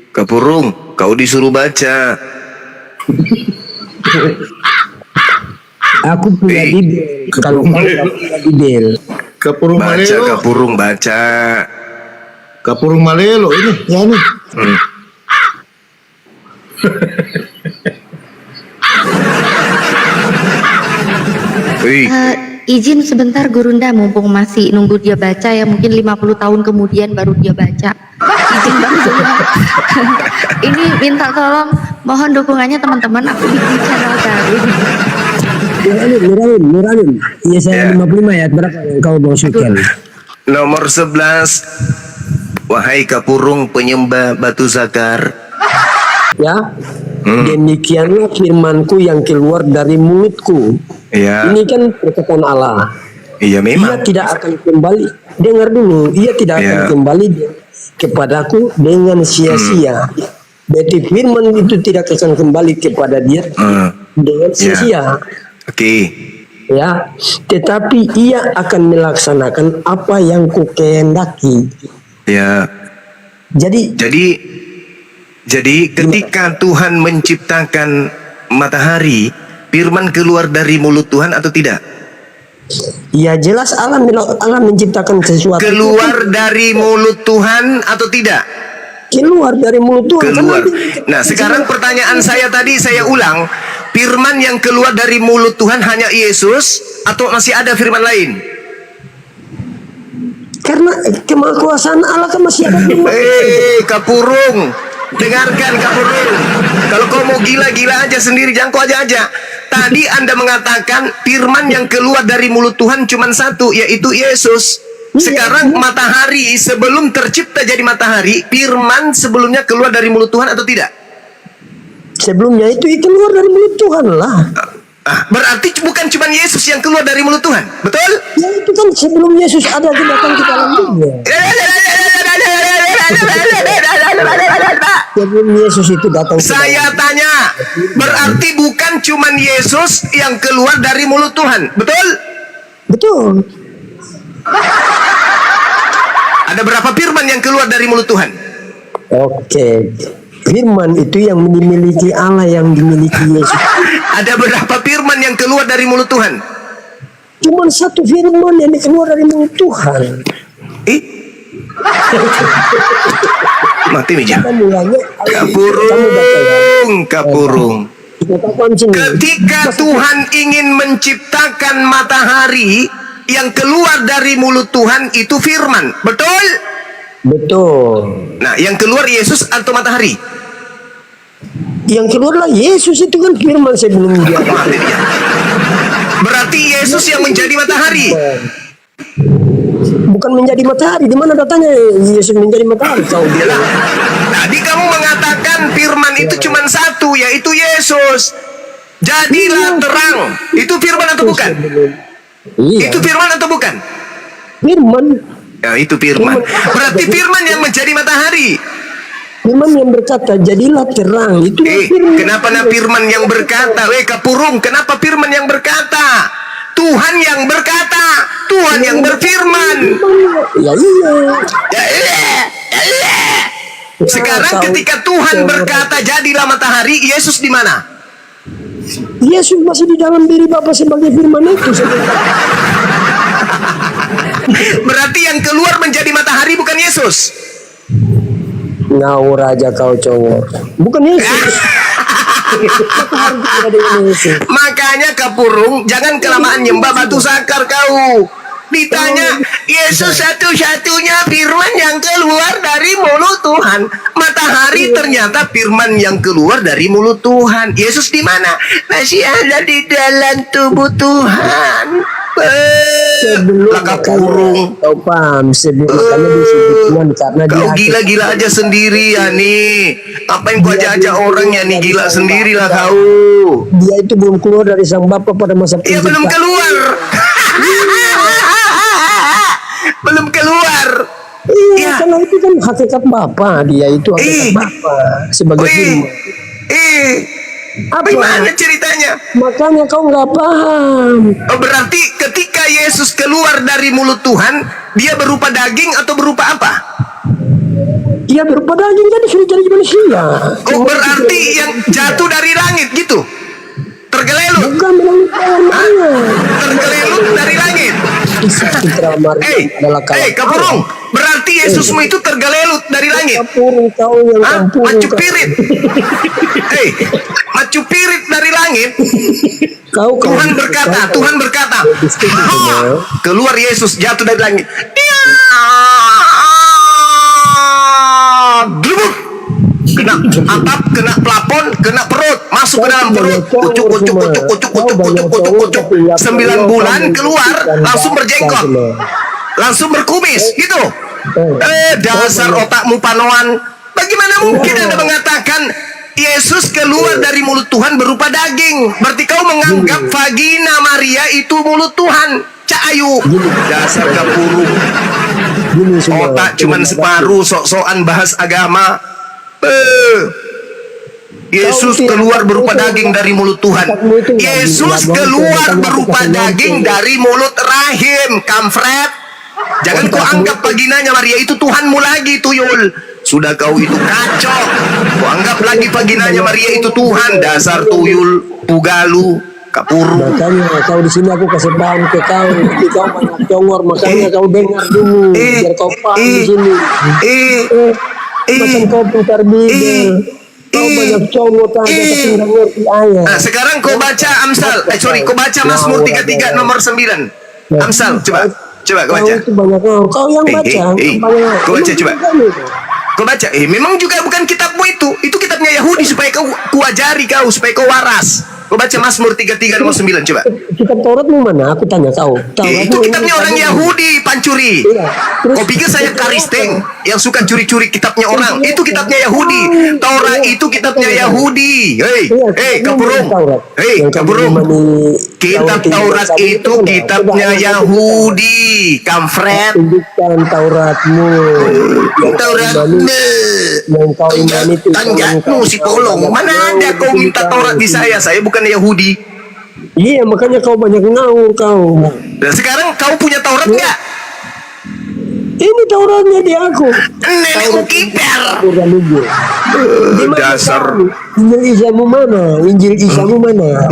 Kapurung, kau disuruh baca. Aku punya bibel. Kalau kau tidak punya bibel. Kapurung baca, Malelo. Kapurung baca. Kapurung Malelo ini, ya nih. izin sebentar Gurunda, mumpung masih nunggu dia baca ya, mungkin 50 tahun kemudian baru dia baca. Izin Bang Zuma. Ini minta tolong, mohon dukungannya teman-teman, aku bikin channel baru. Nuralin. Iya saya 55 ya, berapa yang kau mau syukur? Nomor 11. Wahai kapurung penyembah batu zakar. Ya, demikianlah firmanku yang keluar dari mulutku. Ya. Ini kan perkataan Allah. Iya Ia memang. tidak akan kembali. Dengar dulu, ia tidak akan Ya. kembali kepadaku dengan sia-sia. Berarti firman itu tidak akan kembali kepada dia dengan sia-sia. Oke. Ya, tetapi ia akan melaksanakan apa yang kukehendaki. Ya. Jadi ketika Tuhan menciptakan matahari, firman keluar dari mulut Tuhan atau tidak? ya jelas Allah menciptakan sesuatu. Keluar dari mulut Tuhan atau tidak? Keluar dari mulut Tuhan. Keluar. Nah, sekarang pertanyaan saya tadi saya ulang. Firman yang keluar dari mulut Tuhan hanya Yesus atau masih ada firman lain? Karena kemakuasaan Allah kan masih ada. Kapurung. Dengarkan kapurung. Kalau kau mau gila-gila aja sendiri, jangan kau aja. Tadi Anda mengatakan firman yang keluar dari mulut Tuhan cuma satu, yaitu Yesus. Sekarang matahari sebelum tercipta jadi matahari, firman sebelumnya keluar dari mulut Tuhan atau tidak? Sebelumnya itu keluar dari mulut Tuhan lah. Berarti bukan cuma Yesus yang keluar dari mulut Tuhan, betul? Ya itu kan sebelum Yesus ada datang ke dalam dunia. Sebelum Yesus itu datang. Saya tanya, berarti bukan cuma Yesus yang keluar dari mulut Tuhan, betul? Betul. Ada berapa firman yang keluar dari mulut Tuhan? Oke. Firman itu yang dimiliki Allah, yang dimiliki Yesus. Ada berapa firman yang keluar dari mulut Tuhan? Cuma satu firman yang keluar dari mulut Tuhan. Mati meja. Kapurung. Kapurung. Ketika Tuhan ingin menciptakan matahari, yang keluar dari mulut Tuhan itu firman, betul? Betul. Nah, yang keluar Yesus atau matahari? Yang keluarlah Yesus, itu kan firman sebelum dia. Berarti Yesus yang menjadi matahari. Bukan menjadi matahari. Di mana datanya Yesus menjadi matahari? Kau bilang. Tadi kamu mengatakan firman itu cuma satu, yaitu Yesus. Jadilah terang. Itu firman atau bukan? Iya. Itu firman atau bukan? Firman. Ya, itu firman. Berarti firman yang menjadi matahari. Firman yang berkata, jadilah terang. Itu firman. Kenapa firman yang berkata? Kapurung, kenapa firman yang berkata? Tuhan yang berkata, Tuhan yang berfirman. Ya iya. Sekarang ketika Tuhan berkata jadilah matahari, Yesus di mana? Yesus masih di dalam diri Bapa sebagai firman itu. Berarti yang keluar menjadi matahari bukan Yesus. Ngawur aja kau cowok. Bukan Yesus. Makanya kapurung, jangan kelamaan nyembah batu sakar kau. Ditanya, Yesus satu-satunya firman yang keluar dari mulut Tuhan. Matahari ternyata firman yang keluar dari mulut Tuhan. Yesus di mana? Masih ada di dalam tubuh Tuhan. Sebelum kapurung, kau paham? Sebelum makanya disebut Tuhan karena kau dia gila-gila aja sendiri ya nih. Apa yang kau ajak orang ya nih, gila sendiri lah kau. Dia itu belum keluar dari sang Bapa pada masa penciptaan. Dia belum keluar. Belum keluar. Iya, karena itu kan hakikat Bapa. Dia itu hakikat Bapa sebagai firman. Bagaimana ceritanya? Makanya kau nggak paham. Oh, berarti ketika Yesus keluar dari mulut Tuhan, dia berupa daging atau berupa apa? Dia berupa daging, jadi sudah jadi manusia. Oh, berarti yang jatuh dari langit gitu? Tergelelut? Bukan tergelelut dari langit. Kapurung, berarti Yesusmu itu tergelelut dari langit. Kapurung kau yang Macu pirit. Macu pirit dari langit. Kau Tuhan berkata, keluar Yesus jatuh dari langit. Gelubuk, kena atap, kena plafon, kena perut, masuk ke dalam perut, kucuk. 9 bulan keluar, langsung berjenggot, langsung berkumis, gitu. Dasar otakmu panoan. Bagaimana mungkin Anda mengatakan Yesus keluar dari mulut Tuhan berupa daging? Berarti kau menganggap vagina Maria itu mulut Tuhan. Cahayu, dasar kapuru. Otak cuman separuh, sok-sokan bahas agama. Yesus keluar berupa daging dari mulut Tuhan. Yesus keluar berupa daging dari mulut rahim, kampret. Jangan kau anggap vaginanya Maria itu Tuhanmu lagi, tuyul. Sudah kau itu kacau. Kau anggap lagi vaginanya Maria itu Tuhan. Dasar tuyul, pugalu, kapuru. Makanya kau di sini aku kasih paham ke kau. Nanti kau banyak congor, makanya kau dengar dulu. Biar kau paham di sini. Macam kau putar bibir. Kau banyak congor tapi nggak ngerti ayat. Nah, sekarang kau baca Amsal. Kau baca Mazmur 33 nomor 9. Amsal, coba kau baca. Kau yang baca. Kau baca coba. Kau baca. Memang juga bukan kitabmu itu. Itu kitabnya Yahudi supaya kau kuajari kau supaya kau waras. Kau baca Mazmur 33 nomor 9 coba. Kitab Tauratmu mana? Aku tanya kau. Itu kitabnya orang Yahudi, pancuri. Kau pikir saya Karisteng yang suka curi-curi kitabnya orang? Itu kitabnya Yahudi. Taurat itu kitabnya Yahudi. Hei, kapurung. Hei, kapurung. Kitab Taurat itu kitabnya Yahudi. Kamfret. Tunjukkan Tauratmu. Tauratmu. Yang kau imani itu. Tanjakmu si polong. Mana ada kau minta Taurat di saya? Saya bukan Yahudi. Iya, makanya kau banyak ngawur kau. Dan sekarang kau punya Taurat nggak? Ini Tauratnya di aku. Nenekku kiper. Dasar. Injil Isamu mana? Injil Isamu mana?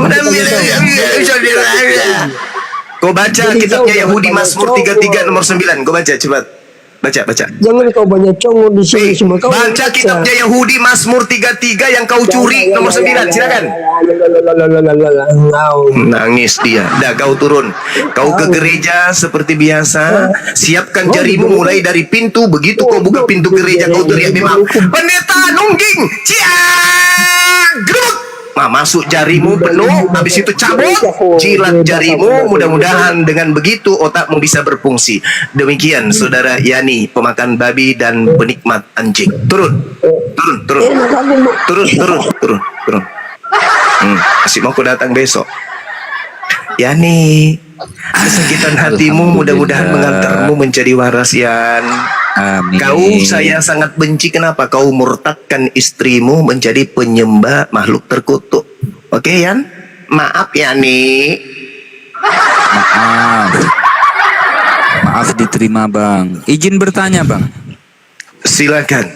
Kau baca kitabnya Yahudi Mazmur 33 nomor 9. Kau baca cepat. Baca. Jangan kau banyak congor di sini semua. Kau baca kitabnya Yahudi Mazmur 33 yang kau curi nomor 9. Silakan. Nangis dia. Dah kau turun. Kau ke gereja seperti biasa. Siapkan jarimu mulai dari pintu. Begitu kau buka pintu gereja kau teriak memang pendeta nungging. Gruk. Masuk jarimu penuh, habis itu cabut, jilat jarimu. Mudah-mudahan dengan begitu otakmu bisa berfungsi. Demikian saudara Yani, pemakan babi dan penikmat anjing. Turun. Masih mau aku datang besok. Yani, kesakitan hatimu mudah-mudahan mengantarmu menjadi waras, Yan. Amin. Kau saya sangat benci. Kenapa kau murtadkan istrimu menjadi penyembah makhluk terkutuk? Oke, Yan? Maaf, Yani. Maaf diterima, Bang. Izin bertanya, Bang. Silakan.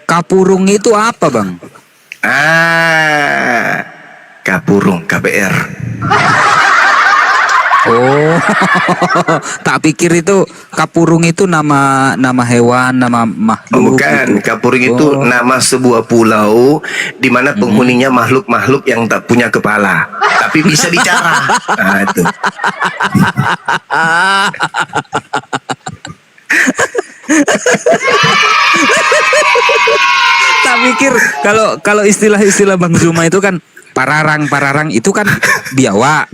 Kapurung itu apa, Bang? Kapurung, KBR. Oh, tak pikir itu kapurung itu nama hewan, nama makhluk. Bukan, kapurung itu nama sebuah pulau di mana penghuninya makhluk-makhluk yang tak punya kepala, tapi bisa bicara. Nah, itu. Tak pikir kalau istilah-istilah Bang Zuma itu kan pararang itu kan biawa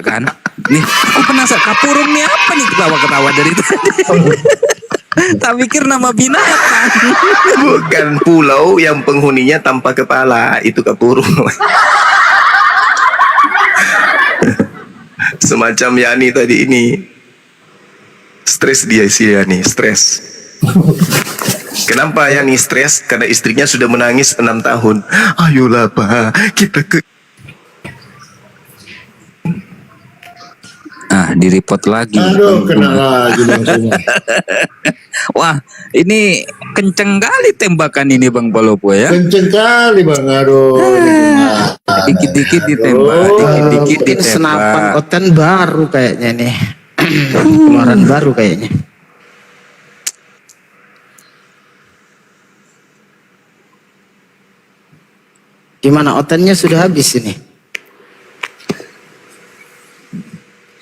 kan. Nih, aku penasaran kapurung nih apa nih, ketawa dari tadi. Tak pikir nama binatang. Bukan, pulau yang penghuninya tanpa kepala, itu kapurung. Semacam Yani tadi ini. Stres dia si Yani, stres. Kenapa Yani stres? Karena istrinya sudah menangis 6 tahun. Ayolah Pak, kita ke... Di-report lagi. Aduh, kena lagi langsung. Wah, ini kenceng kali tembakan ini Bang Palopo ya. Kenceng kali Bang, aduh. Dikit-dikit ditembak, dikit-dikit ditembak. Senapan oten baru kayaknya nih. Keluaran baru kayaknya. Gimana, otennya sudah habis ini?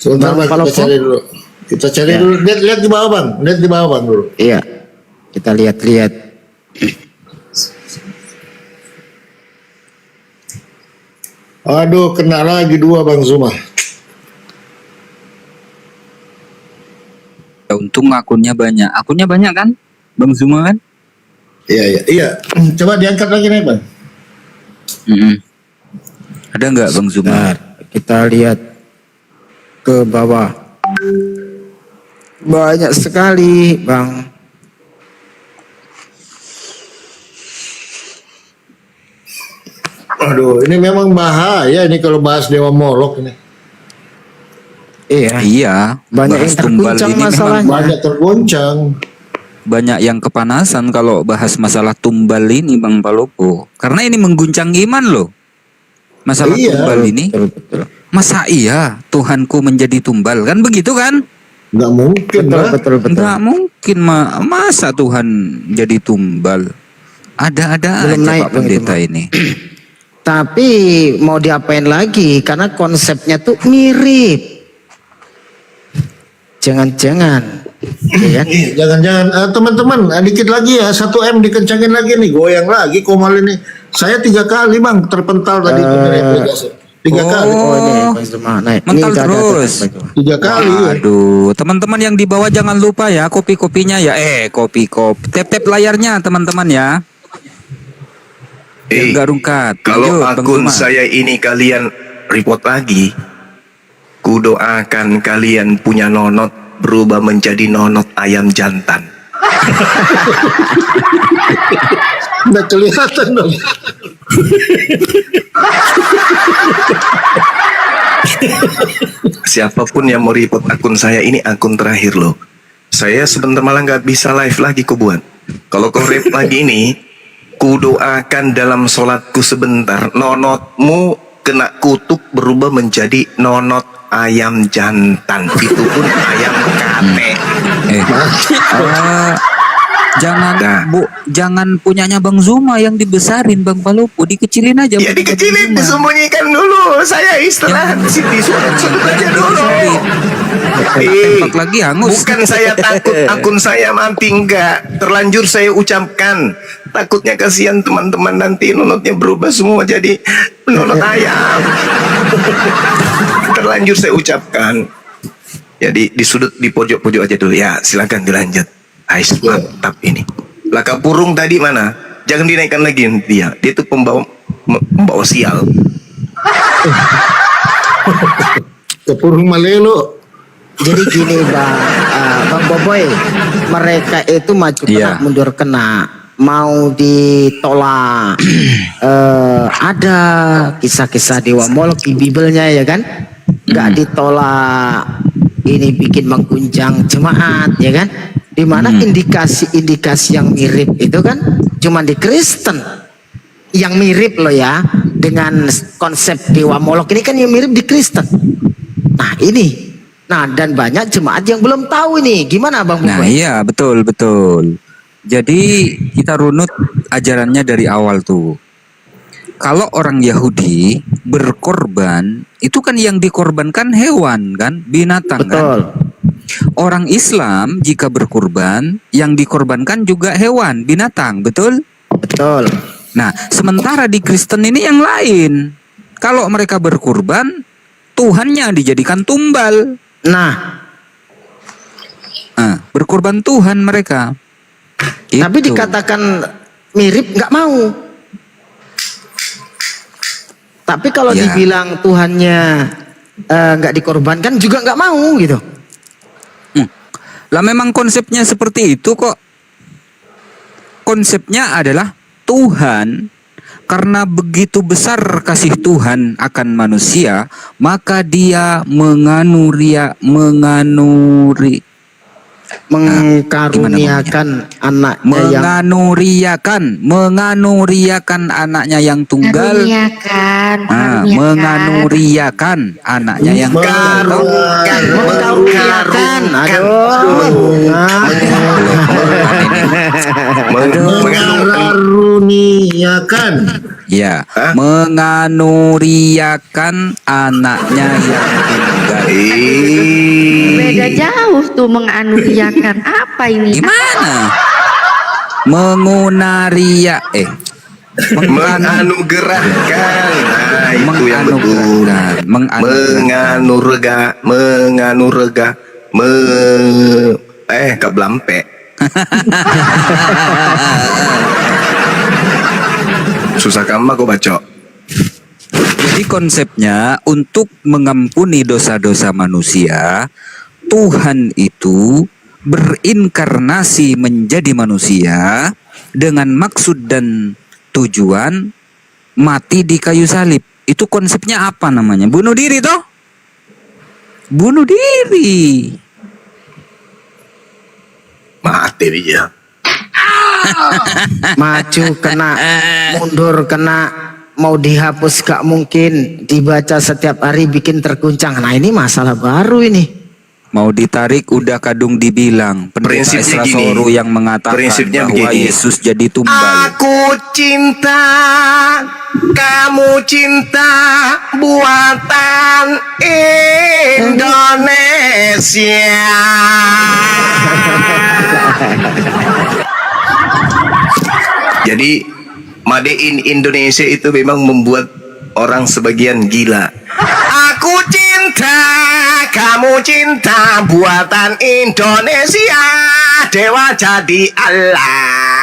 Sebentar Bang Bang, kita Palopo. cari dulu. Kita cari dulu. Lihat di bawah Bang. Lihat di bawah Bang dulu. Iya. Kita lihat-lihat. Aduh, kena lagi 2 Bang Zuma. Ya, untung akunnya banyak. Akunnya banyak kan, Bang Zuma kan? Iya. Coba diangkat lagi nih Bang. Ada nggak Bang Zuma? Bentar, kita lihat ke bawah. Banyak sekali, Bang. Aduh, ini memang bahaya ini kalau bahas Dewa Molok ini. Iya. Banyak bahas yang tumbal terguncang ini memang masalahnya. Banyak tergoncang. banyak yang kepanasan kalau bahas masalah tumbal ini Bang Palopo. Karena ini mengguncang iman loh. Masalah tumbal ini. Betul. Masa iya Tuhanku menjadi tumbal? Kan begitu kan? Nggak mungkin. Betul. Nggak mungkin masa Tuhan jadi tumbal? Ada-ada Belum aja naik Pak Pendeta Bang. ini. Tapi mau diapain lagi? Karena konsepnya tuh mirip. Jangan-jangan. Ya kan? Jangan-jangan teman-teman dikit lagi ya 1M dikencangin lagi nih, goyang lagi Komal ini. Saya 3 kali Bang terpental tadi itu dari aplikasi. 3 kali. Ini Bang Zuma naik. Mental Ini terus. 3 kali. Aduh, teman-teman yang di bawah jangan lupa ya kopi-kopinya ya. Kopi. Tap-tap layarnya teman-teman ya. Enggak rungkat. Kalau Yuk, Bang akun Zuma. saya ini kalian report lagi, kudoakan kalian punya nonot berubah menjadi nonot ayam jantan. Nggak kelihatan dong. Siapapun yang mau report akun saya ini akun terakhir loh. Saya sebentar malah nggak bisa live lagi kau buat. Kalau kau report lagi ini, kudoakan dalam sholatku sebentar nonotmu kena kutuk berubah menjadi nonot ayam jantan. Itu pun ayam kate. Jangan punyanya Bang Zuma yang dibesarin Bang Palopo, dikecilin aja. Ya dikecilin, disembunyikan dulu. Saya istirahat di sini, sunat aja dulu. Tempat lagi hangus. Bukan saya takut akun saya mati, enggak. Terlanjur saya ucapkan. Takutnya kasihan teman-teman nanti nonotnya berubah semua jadi nonot ayam. Terlanjur saya ucapkan. Jadi di sudut di pojok-pojok aja dulu ya. Silakan dilanjut. Ais mantap ini. Lah Kapurung tadi mana? Jangan dinaikkan lagi dia. Dia itu pembawa sial. Kapurung Malelo. Jadi gini Bang Boboy, mereka itu maju kena, mundur kena, mau ditolak. Ada kisah-kisah Dewa Molok di Bibelnya ya kan, nggak ditolak. Ini bikin mengguncang jemaat ya kan, dimana indikasi-indikasi yang mirip itu kan cuma di Kristen yang mirip loh ya dengan konsep Dewa Molok ini kan yang mirip di Kristen. Nah ini. Nah dan banyak jemaat yang belum tahu ini gimana Bang Boboy? Nah iya betul. Jadi kita runut ajarannya dari awal tuh. Kalau orang Yahudi berkorban itu kan yang dikorbankan hewan kan, binatang. Betul. Kan. Orang Islam jika berkorban yang dikorbankan juga hewan, binatang, betul? Betul. Nah sementara di Kristen ini yang lain. Kalau mereka berkorban Tuhannya dijadikan tumbal. Berkorban Tuhan mereka. Tapi Itu. dikatakan mirip nggak mau. Tapi kalau Ya. dibilang Tuhannya nggak dikorbankan juga nggak mau gitu. Lah memang konsepnya seperti itu kok. Konsepnya adalah Tuhan karena begitu besar kasih Tuhan akan manusia, maka dia mengkaruniakan anaknya menganuriakan anaknya yang tunggal. Menganuriakan anaknya yang Mengaruniakan. Ya, menganuriakan anaknya yang tunggal. Beda jauh tuh menganuriakan. Apa ini? Gimana? Mengunaria menganugerahkan. Nah, itu yang betul. Menganurega. Keblampe. Susah kamu aku baca. Jadi konsepnya untuk mengampuni dosa-dosa manusia, Tuhan itu berinkarnasi menjadi manusia dengan maksud dan tujuan mati di kayu salib. Itu konsepnya apa namanya? Bunuh diri toh? Bunuh diri. Mati dia. Maju kena, mundur kena, mau dihapus gak mungkin, dibaca setiap hari bikin terguncang. Nah ini masalah baru ini. Mau ditarik udah kadung dibilang. Pendeta Esra Soru yang mengatakan bahwa Yesus jadi tumbal. Aku cinta, kamu cinta, buatan Indonesia. Jadi Made in Indonesia itu memang membuat orang sebagian gila. Aku cinta, kamu cinta, buatan Indonesia, dewa jadi Allah.